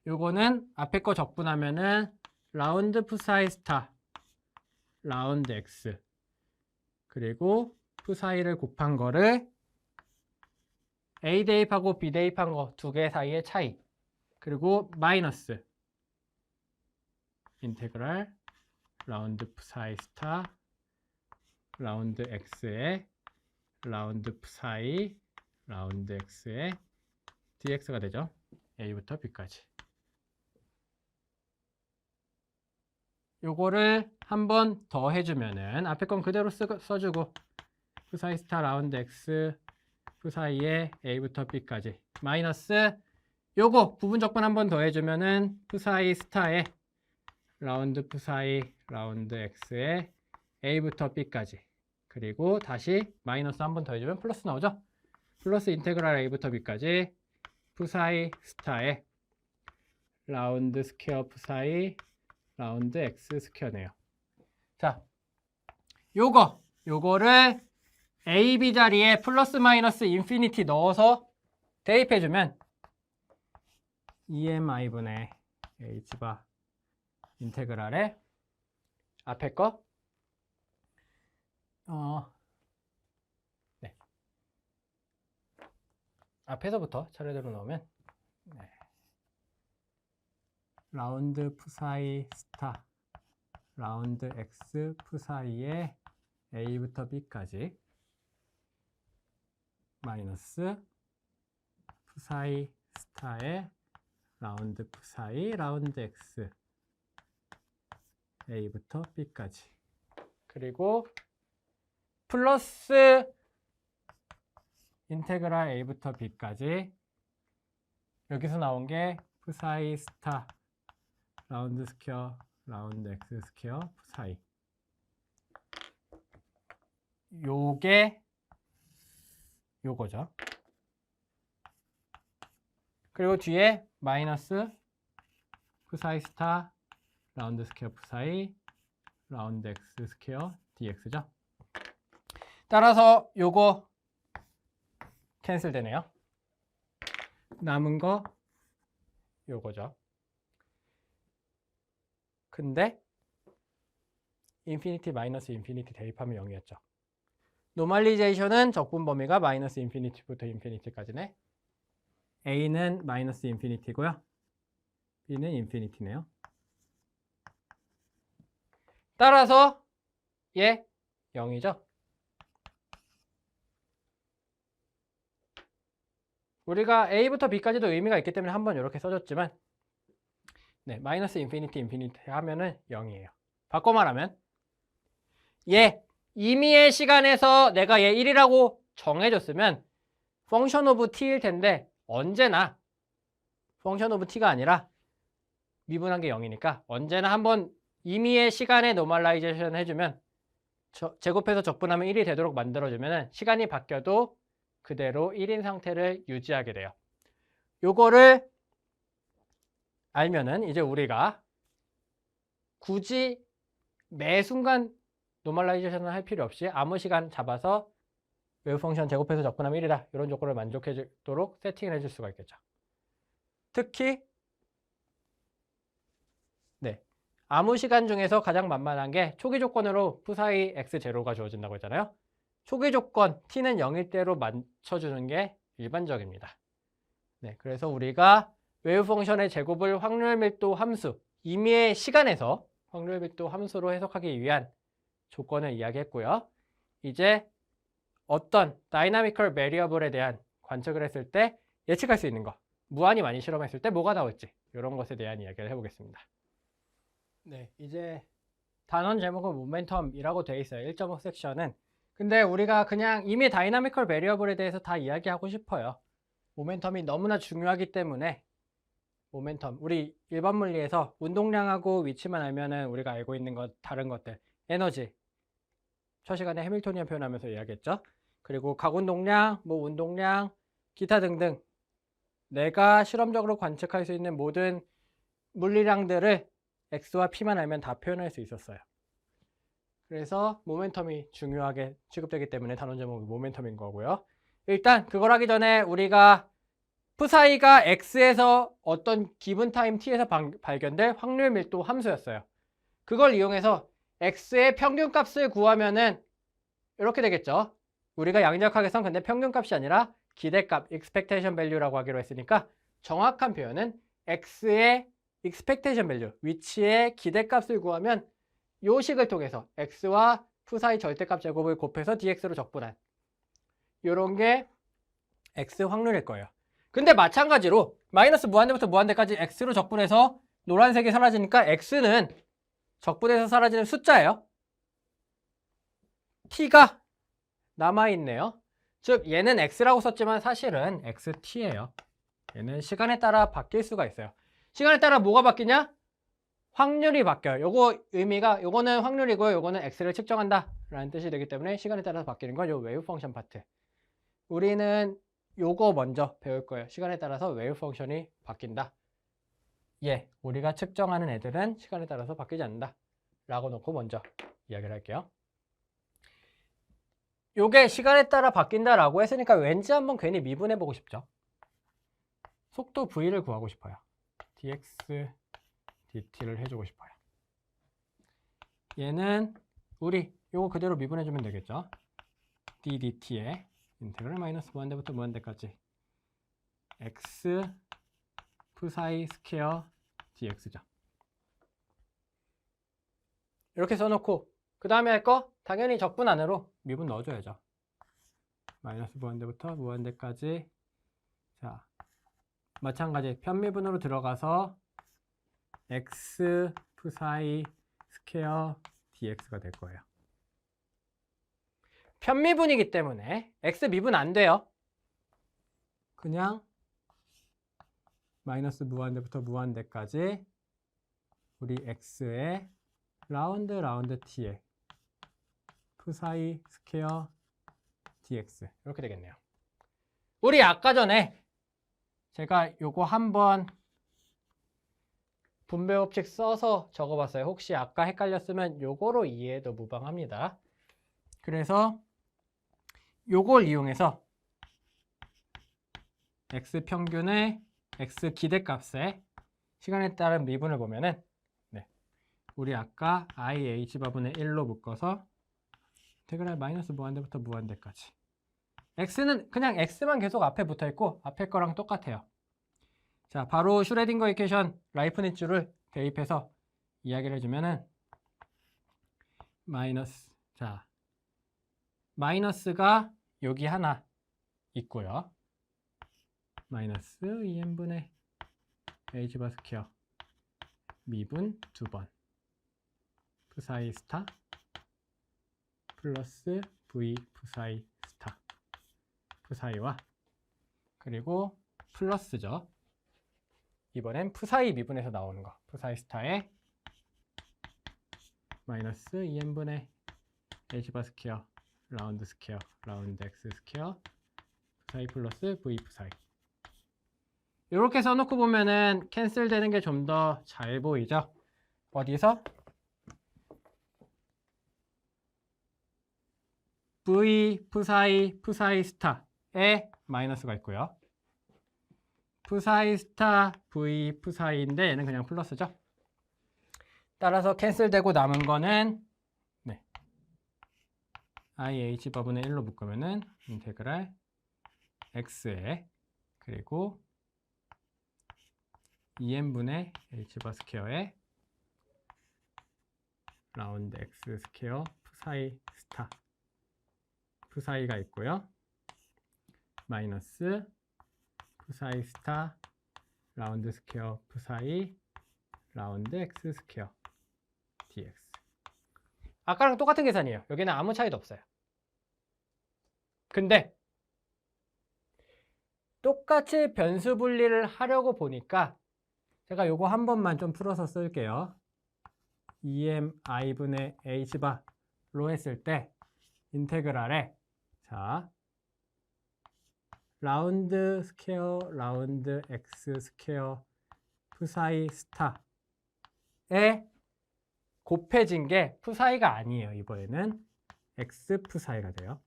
요거는 앞에 거 적분하면은 라운드 푸사이 스타 라운드 x 그리고 푸사이를 곱한 거를 a 대입하고 b 대입한 거 두 개 사이의 차이 그리고 마이너스 인테그랄 라운드 푸사이 스타 라운드 x의 라운드 푸사이 라운드 x의 dx가 되죠. a부터 b까지. 요거를 한 번 더 해주면은 앞에 건 그대로 써주고 푸사이 스타 라운드 x 푸사이의 a부터 b까지 마이너스 요거 부분 적분 한 번 더 해주면은 푸사이 스타의 라운드 푸사이 라운드 x의 a부터 b까지 그리고 다시 마이너스 한 번 더 해주면 플러스 나오죠. 플러스 인테그랄 a부터 b까지 푸사이 스타의 라운드 스퀘어 푸사이 라운드 x 스퀘어네요. 자, 요거를 a, b 자리에 플러스 마이너스 인피니티 넣어서 대입해주면 2mi분의 h바 인테그랄에 앞에 거 네. 앞에서부터 차례대로 넣으면 네. 라운드 푸사이 스타 라운드 x 푸사이의 a부터 b까지 마이너스 푸사이 스타의 라운드 푸사이 라운드 x a부터 b까지 그리고 플러스 인테그랄 a부터 b까지 여기서 나온 게 푸사이 스타 라운드 스퀘어 라운드 x 스퀘어 푸사이 요게 요거죠. 그리고 뒤에 마이너스 푸사이 스타 라운드 스퀘어 푸사이 라운드 x 스퀘어 dx죠. 따라서 요거 캔슬 되네요. 남은 거 요거죠. 근데 인피니티 마이너스 인피니티 대입하면 0이었죠. 노멀리제이션은 적분 범위가 마이너스 인피니티부터 인피니티까지네. a는 마이너스 인피니티고요. b는 인피니티네요. 따라서 얘 0이죠. 우리가 a부터 b까지도 의미가 있기 때문에 한번 이렇게 써줬지만 네, 마이너스 인피니티 인피니티 하면은 0이에요. 바꿔 말하면 얘 임의의 시간에서 내가 얘 1이라고 정해줬으면 펑션 오브 t일 텐데 언제나 펑션 오브 t가 아니라 미분한 게 0이니까 언제나 한번 임의의 시간에 노멀라이제이션 해주면 제곱해서 적분하면 1이 되도록 만들어주면 시간이 바뀌어도 그대로 1인 상태를 유지하게 돼요. 요거를 알면은 이제 우리가 굳이 매 순간 노멀라이제이션을 할 필요 없이 아무 시간 잡아서 웨브 펑션 제곱해서 적분하면 1이다 이런 조건을 만족해주도록 세팅을 해줄 수가 있겠죠. 특히 네, 아무 시간 중에서 가장 만만한 게 초기 조건으로 푸사이 x0가 주어진다고 했잖아요. 초기 조건 t는 0일 때로 맞춰주는 게 일반적입니다. 네, 그래서 우리가 웨브 펑션의 제곱을 확률 밀도 함수, 임의의 시간에서 확률 밀도 함수로 해석하기 위한 조건을 이야기했고요. 이제 어떤 다이나미컬 베리어블에 대한 관측을 했을 때 예측할 수 있는 거, 무한히 많이 실험했을 때 뭐가 나올지 이런 것에 대한 이야기를 해보겠습니다. 네, 이제 단원 제목은 모멘텀이라고 되어 있어요. 1.5 섹션은. 근데 우리가 그냥 이미 다이나미컬 베리어블에 대해서 다 이야기하고 싶어요. 모멘텀이 너무나 중요하기 때문에 모멘텀, 우리 일반 물리에서 운동량하고 위치만 알면은 우리가 알고 있는 것, 다른 것들, 에너지, 첫 시간에 해밀토니안 표현하면서 이야기했죠. 그리고 각운동량, 뭐 운동량, 기타 등등 내가 실험적으로 관측할 수 있는 모든 물리량들을 X와 P만 알면 다 표현할 수 있었어요. 그래서 모멘텀이 중요하게 취급되기 때문에 단원 제목이 모멘텀인 거고요. 일단 그걸 하기 전에 우리가 푸사이가 X에서 어떤 기분 타임 T에서 발견될 확률 밀도 함수였어요. 그걸 이용해서 X의 평균값을 구하면은 이렇게 되겠죠. 우리가 양력학에선 근데 평균값이 아니라 기대값, expectation value라고 하기로 했으니까 정확한 표현은 X의 expectation value, 위치의 기대값을 구하면 요 식을 통해서 X와 푸사이 절대값 제곱을 곱해서 dx로 적분한 요런 게 X 확률일 거예요. 근데 마찬가지로 마이너스 무한대부터 무한대까지 X로 적분해서 노란색이 사라지니까 X는 적분해서 사라지는 숫자예요. T가 남아있네요. 즉 얘는 X라고 썼지만 사실은 XT예요. 얘는 시간에 따라 바뀔 수가 있어요. 시간에 따라 뭐가 바뀌냐? 확률이 바뀌어요. 요거 의미가 요거는 확률이고요. 요거는 X를 측정한다 라는 뜻이 되기 때문에 시간에 따라서 바뀌는 건 요 웨이브 펑션 파트. 우리는 요거 먼저 배울 거예요. 시간에 따라서 웨이브 펑션이 바뀐다. 예, 우리가 측정하는 애들은 시간에 따라서 바뀌지 않는다 라고 놓고 먼저 이야기를 할게요. 요게 시간에 따라 바뀐다 라고 했으니까 왠지 한번 괜히 미분해 보고 싶죠. 속도 V를 구하고 싶어요. dx dt를 해주고 싶어요. 얘는 우리 요거 그대로 미분해 주면 되겠죠. d dt에 인테그럴 마이너스 무한대부터 무한대까지 x 푸사이 스퀘어 dx죠. 이렇게 써놓고 그 다음에 할 거 당연히 적분 안으로 미분 넣어줘야죠. 마이너스 무한대부터 무한대까지. 자, 마찬가지 편미분으로 들어가서 x 푸사이 스퀘어 dx가 될 거예요. 편미분이기 때문에 x 미분 안 돼요. 그냥 마이너스 무한대부터 무한대까지 우리 x의 라운드 t에 푸사이 스퀘어 dx 이렇게 되겠네요. 우리 아까 전에 제가 요거 한번 분배 법칙 써서 적어봤어요. 혹시 아까 헷갈렸으면 요거로 이해해도 무방합니다. 그래서 요걸 이용해서 x 평균의 x 기대값에 시간에 따른 미분을 보면은 네, 우리 아까 IH 바분의 1로 묶어서 인테그랄 마이너스 무한대부터 무한대까지 x는 그냥 x만 계속 앞에 붙어 있고 앞에 거랑 똑같아요. 자, 바로 슈레딩거 이퀘이션 라이프니츠를 대입해서 이야기를 해주면은 마이너스. 자, 마이너스가 여기 하나 있고요. 마이너스 2n분의 h바 스퀘어 미분 2번 psi 스타 플러스 v psi 스타 psi와 그리고 플러스죠. 이번엔 psi 미분에서 나오는 거 psi 스타에 마이너스 2n분의 h바 스퀘어 라운드 스퀘어 라운드 x 스퀘어 psi 플러스 v psi. 이렇게 써놓고 보면은 캔슬 되는 게 좀 더 잘 보이죠? 어디서? v psi psi 스타에 마이너스가 있고요. psi 스타 v psi인데 얘는 그냥 플러스죠. 따라서 캔슬되고 남은 거는 IH 버분의 1로 묶으면은 인테그랄 x에 그리고 2n분의 h바 스퀘어에 라운드 x 스퀘어 psi 스타 psi가 있고요. 마이너스 psi 스타 라운드 스퀘어 psi 라운드 x 스퀘어 dx. 아까랑 똑같은 계산이에요. 여기는 아무 차이도 없어요. 근데 똑같이 변수 분리를 하려고 보니까 제가 요거 한 번만 좀 풀어서 쓸게요. 2mi분의 h바로 했을 때 인테그랄에 자 라운드 스퀘어 라운드 x 스퀘어 psi 스타에 곱해진 게 psi가 아니에요. 이번에는 x psi가 돼요.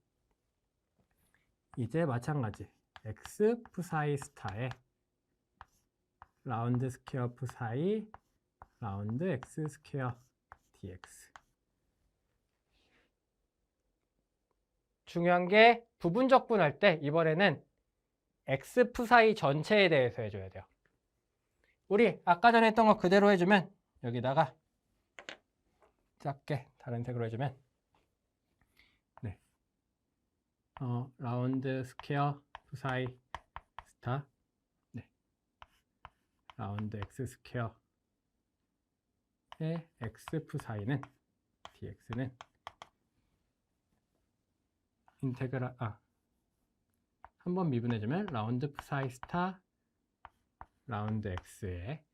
이제 마찬가지 x psi 스타에 라운드 스퀘어 psi 라운드 x 스퀘어 dx. 중요한 게 부분적분할 때 이번에는 x psi 전체에 대해서 해줘야 돼요. 우리 아까 전에 했던 거 그대로 해주면 여기다가 작게 다른 색으로 해주면 라운드 스퀘어 psi 스타 라운드 x 스퀘어의 x psi는 dx는 인테그랄 한번 미분해주면 라운드 psi 스타 라운드 x의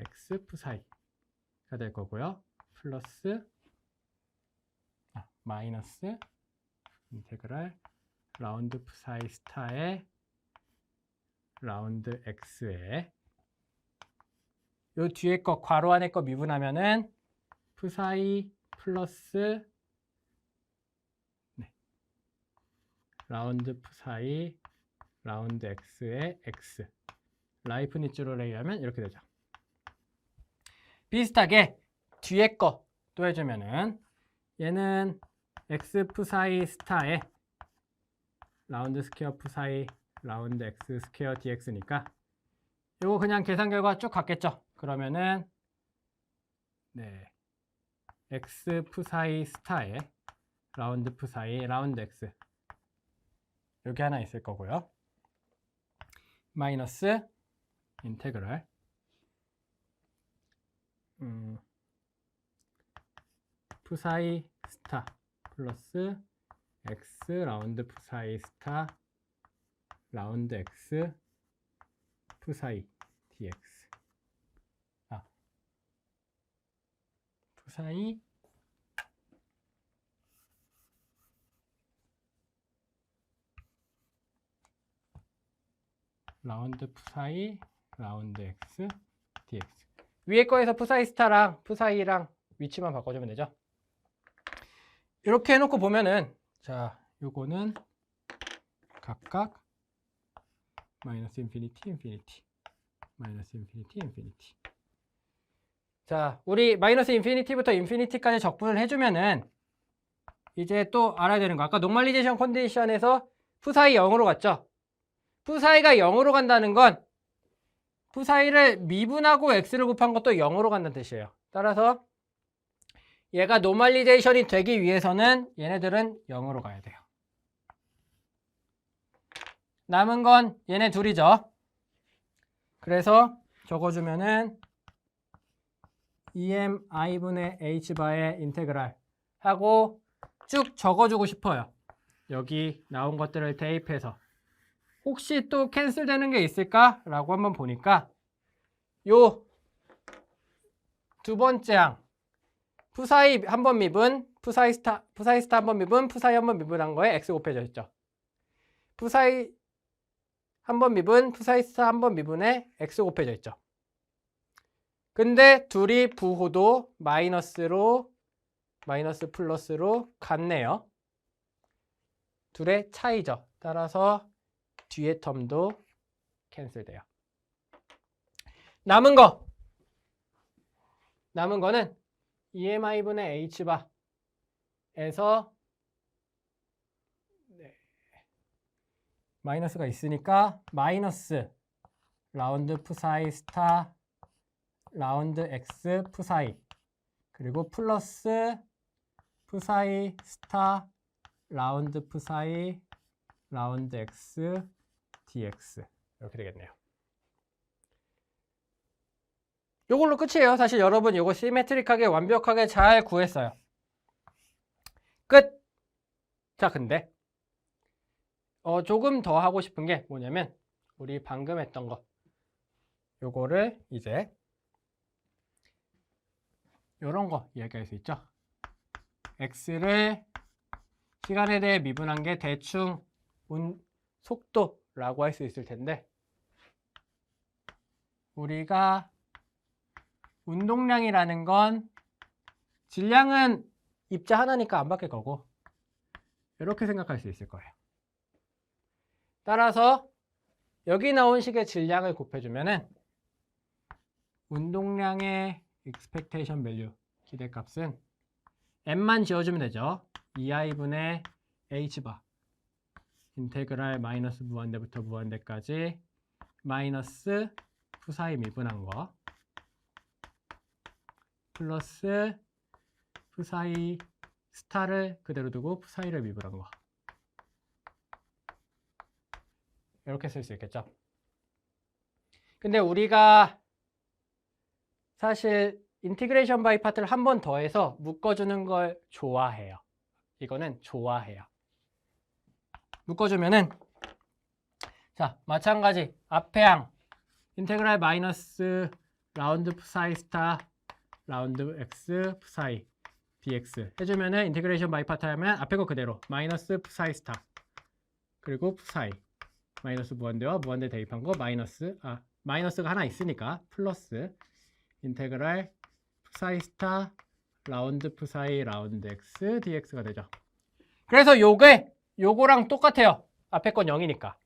x psi가 될 거고요. 플러스 마이너스 인테그랄 라운드 psi 스타의 라운드 x에 요 뒤에 거 괄호 안에 거 미분하면은 psi 플러스 라운드 psi 라운드 x의 x 라이프니츠로 얘기하면 이렇게 되죠. 비슷하게 뒤에 거 또 해주면은 얘는 x psi 스타에 라운드 스퀘어 psi 라운드 x 스퀘어 dx니까 이거 그냥 계산 결과 쭉 갔겠죠. 그러면은 x psi 스타에 라운드 psi 라운드 x 여기 하나 있을 거고요. 마이너스 인테그랄 psi 스타 플러스 x 라운드 psi 스타 라운드 x psi dx psi 라운드 psi 라운드 x dx 위에 거에서 psi 스타랑 psi랑 위치만 바꿔주면 되죠. 이렇게 해놓고 보면은 자 요거는 각각 마이너스 인피니티 인피니티 마이너스 인피니티 인피니티. 자 우리 마이너스 인피니티부터 인피니티까지 적분을 해주면은 이제 또 알아야 되는 거 아까 노멀리제이션 컨디션에서 psi 0으로 갔죠. psi가 0으로 간다는 건 psi를 미분하고 x를 곱한 것도 0으로 간다는 뜻이에요. 따라서 얘가 노멀리제이션이 되기 위해서는 얘네들은 0으로 가야 돼요. 남은 건 얘네 둘이죠. 그래서 적어주면은 EMI분의 H바의 인테그랄 하고 쭉 적어주고 싶어요. 여기 나온 것들을 대입해서 혹시 또 캔슬되는 게 있을까? 라고 한번 보니까 요 두 번째 항 푸사이 한 번 미분, 푸사이 스타 한 번 미분, 푸사이 한 번 미분한 거에 x 곱해져 있죠. 푸사이 한 번 미분, 푸사이 스타 한 번 미분에 x 곱해져 있죠. 근데 둘이 부호도 마이너스 플러스로 같네요. 둘의 차이죠. 따라서 뒤에 텀도 캔슬돼요. 남은 거는 EMI분의 H바에서 마이너스가 있으니까 마이너스 라운드 푸사이 스타 라운드 x 푸사이 그리고 플러스 푸사이 스타 라운드 푸사이 라운드 x dx 이렇게 되겠네요. 요걸로 끝이에요. 사실 여러분 요거 시메트릭하게 완벽하게 잘 구했어요. 끝! 자, 근데 조금 더 하고 싶은 게 뭐냐면 우리 방금 했던 거 요거를 이제 요런 거 이야기할 수 있죠. x를 시간에 대해 미분한 게 대충 속도라고 할 수 있을 텐데 우리가 운동량이라는 건 질량은 입자 하나니까 안 바뀔 거고 이렇게 생각할 수 있을 거예요. 따라서 여기 나온 식의 질량을 곱해주면은 운동량의 expectation value 기대값은 m만 지어주면 되죠. 2i분의 h바 인테그랄 마이너스 무한대부터 무한대까지 마이너스 푸사이 미분한 거 플러스 푸사이 스타를 그대로 두고 푸사이를 미분한 거 이렇게 쓸 수 있겠죠. 근데 우리가 사실 인티그레이션 바이 파트를 한 번 더 해서 묶어주는 걸 좋아해요. 이거는 좋아해요. 묶어주면은 자 마찬가지 앞에 항 인테그랄 마이너스 라운드 푸사이 스타 라운드 x 푸사이 dx 해주면은 인티그레이션 바이 파트 하면 앞에 거 그대로 마이너스 푸사이 스타 그리고 푸사이 마이너스 무한대와 무한대 대입한 거 마이너스가 하나 있으니까 플러스 인테그랄 푸사이 스타 라운드 푸사이 라운드 x dx가 되죠. 그래서 요거랑 똑같아요. 앞에 건 0이니까.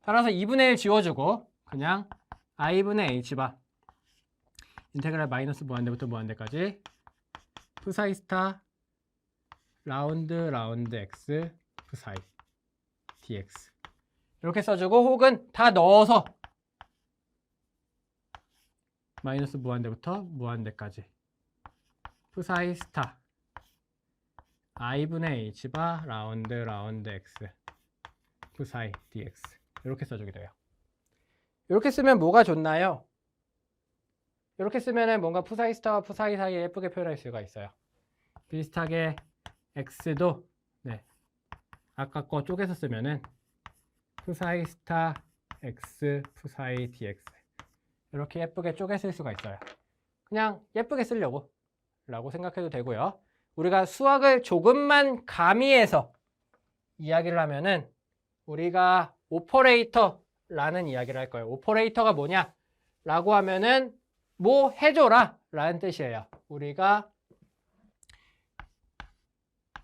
따라서 2분의 1 지워주고 그냥 i분의 h바 인테그랄 마이너스 무한대부터 무한대까지 푸사이 스타 라운드 x 푸사이 dx 이렇게 써주고 혹은 다 넣어서 마이너스 무한대부터 무한대까지 푸사이 스타 i분의 h바 라운드 x 푸사이 dx 이렇게 써주게 돼요. 이렇게 쓰면 뭐가 좋나요? 이렇게 쓰면은 뭔가 푸사이 스타와 푸사이 사이에 예쁘게 표현할 수가 있어요. 비슷하게 x도 아까 거 쪼개서 쓰면은 푸사이 스타 x 푸사이 dx 이렇게 예쁘게 쪼개 쓸 수가 있어요. 그냥 예쁘게 쓰려고 라고 생각해도 되고요. 우리가 수학을 조금만 가미해서 이야기를 하면은 우리가 오퍼레이터라는 이야기를 할 거예요. 오퍼레이터가 뭐냐? 라고 하면은 뭐 해줘라 라는 뜻이에요. 우리가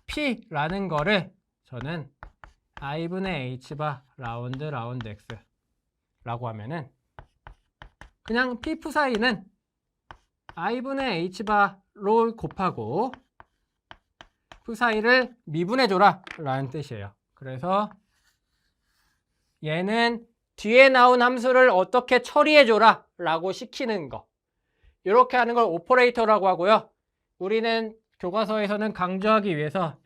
P라는 거를 저는 i분의 h바 라운드 x 라고 하면은 그냥 P 푸사이는 i분의 h바로 곱하고 푸사이를 미분해줘라 라는 뜻이에요. 그래서 얘는 뒤에 나온 함수를 어떻게 처리해줘라 라고 시키는 거 이렇게 하는 걸 오퍼레이터라고 하고요. 우리는 교과서에서는 강조하기 위해서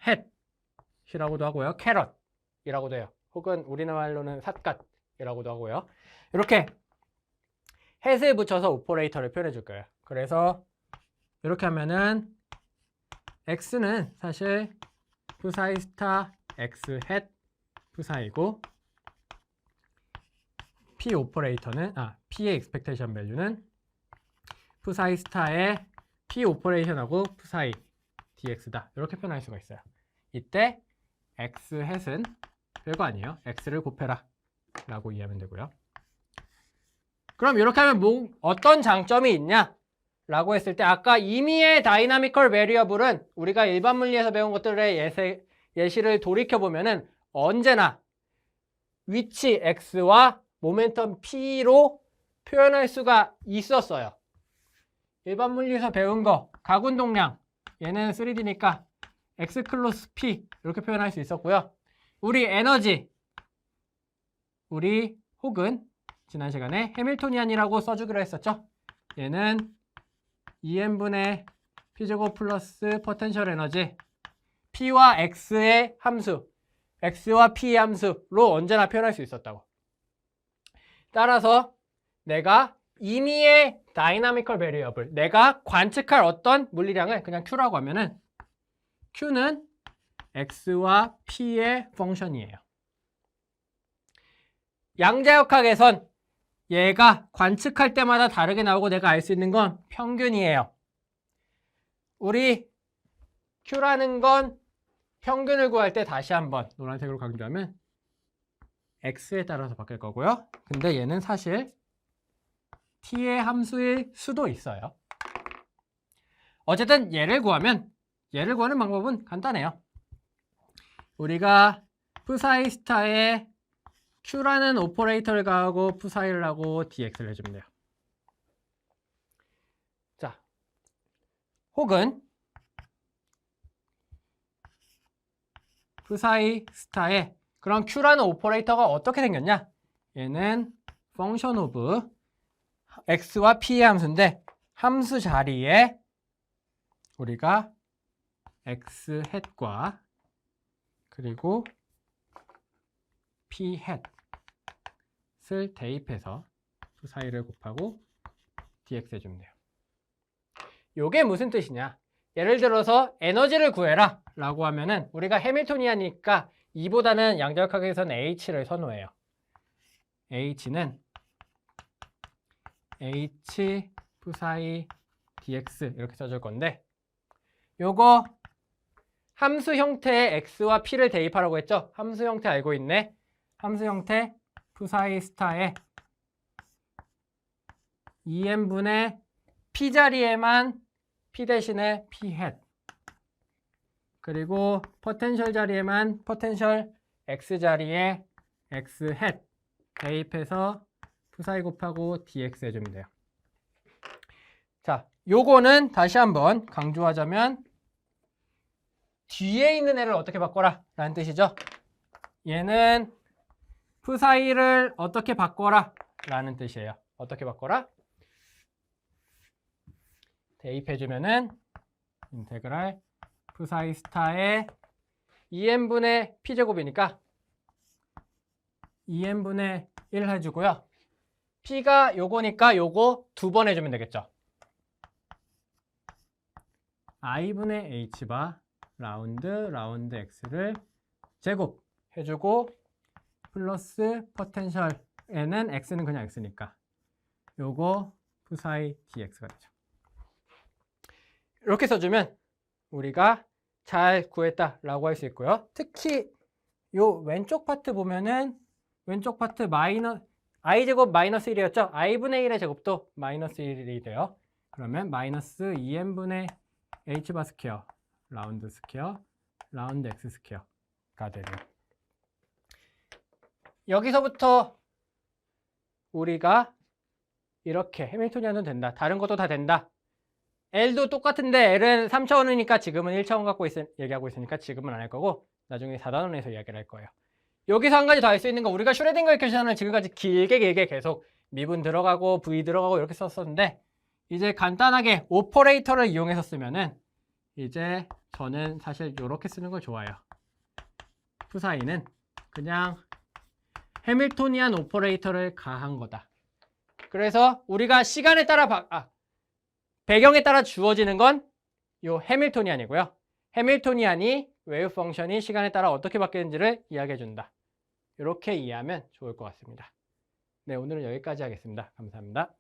햇이라고도 하고요. 캐럿이라고도 해요. 혹은 우리나라로는 삿갓이라고도 하고요. 이렇게 햇을 붙여서 오퍼레이터를 표현해 줄 거예요. 그래서 이렇게 하면은 x는 사실 푸사이 스타 x 햇 푸사이고 p 오퍼레이터는 p의 expectation value는 푸사이 스타의 p 오퍼레이션하고 푸사이 dx다. 이렇게 표현할 수가 있어요. 이때 x 햇은 별거 아니에요. x를 곱해라 라고 이해하면 되고요. 그럼 이렇게 하면 어떤 장점이 있냐? 라고 했을 때 아까 임의의 다이나미컬 베리어블은 우리가 일반 물리에서 배운 것들의 예시를 돌이켜보면은 언제나 위치 x와 모멘텀 p로 표현할 수가 있었어요. 일반 물리에서 배운 거 가군동량 얘는 3D니까 x 클로스 p 이렇게 표현할 수 있었고요. 우리 에너지 혹은 지난 시간에 해밀토니안이라고 써주기로 했었죠. 얘는 EM분의 P제곱 플러스 포텐셜 에너지 P와 X의 함수 X와 P의 함수로 언제나 표현할 수 있었다고. 따라서 내가 임의의 다이나미컬 베리어블 내가 관측할 어떤 물리량을 그냥 Q라고 하면은 Q는 X와 P의 펑션이에요. 양자역학에선 얘가 관측할 때마다 다르게 나오고 내가 알 수 있는 건 평균이에요. 우리 Q라는 건 평균을 구할 때 다시 한번 노란색으로 강조하면 X에 따라서 바뀔 거고요. 근데 얘는 사실 T의 함수일 수도 있어요. 어쨌든 얘를 구하는 방법은 간단해요. 우리가 푸사이 스타에 Q라는 오퍼레이터를 가하고 푸사이를 하고 dx를 해주면 돼요. 자, 혹은 푸사이 스타에 그럼 Q라는 오퍼레이터가 어떻게 생겼냐? 얘는 펑션 오브 x와 p의 함수인데 함수 자리에 우리가 x 햇과 그리고 p 햇을 대입해서 푸사이를 곱하고 dx 해주면 돼요. 요게 무슨 뜻이냐? 예를 들어서 에너지를 구해라 라고 하면은 우리가 해밀토니아니까 2보다는 양자역학에서는 h를 선호해요. h는 h 푸사이 dx 이렇게 써줄 건데 요거 함수 형태의 x와 p를 대입하라고 했죠? 함수 형태 알고 있네. 함수 형태 푸사이 스타에 2n분의 p 자리에만 p 대신에 p 햇 그리고 포텐셜 자리에만 포텐셜 x 자리에 x 햇 대입해서 푸사이 곱하고 dx 해주면 돼요. 자, 요거는 다시 한번 강조하자면 뒤에 있는 애를 어떻게 바꿔라 라는 뜻이죠. 얘는 푸사이를 어떻게 바꿔라 라는 뜻이에요. 어떻게 바꿔라? 대입해주면은 인테그랄 푸사이 스타의 2n분의 p제곱이니까 2n분의 1 해주고요. p가 요거니까 요거 2번 해주면 되겠죠. i분의 h바 라운드 x를 제곱 해주고 플러스 포텐셜에는 x는 그냥 x니까 요거 푸사이 dx가 되죠. 이렇게 써주면 우리가 잘 구했다라고 할 수 있고요. 특히 요 왼쪽 파트 보면은 왼쪽 파트 i제곱 마이너스 1이었죠? i분의 1의 제곱도 마이너스 1이 돼요. 그러면 마이너스 2n분의 h바 스퀘어 라운드 스퀘어 라운드 x 스퀘어가 되네요. 여기서부터 우리가 이렇게 해밀토니안은 된다. 다른 것도 다 된다. L도 똑같은데 L은 3차원이니까 지금은 1차원 갖고 얘기하고 있으니까 지금은 안 할 거고 나중에 4단원에서 이야기를 할 거예요. 여기서 한 가지 더 할 수 있는 거 우리가 슈레딩거 이퀘이션을 지금까지 길게 계속 미분 들어가고 V 들어가고 이렇게 썼었는데 이제 간단하게 오퍼레이터를 이용해서 쓰면은 이제 저는 사실 이렇게 쓰는 걸 좋아해요. 푸사인은 그냥 해밀토니안 오퍼레이터를 가한 거다. 그래서 우리가 시간에 따라 배경에 따라 주어지는 건 요 해밀토니안이고요. 해밀토니안이 웨이브 펑션이 시간에 따라 어떻게 바뀌는지를 이야기해 준다. 이렇게 이해하면 좋을 것 같습니다. 네, 오늘은 여기까지 하겠습니다. 감사합니다.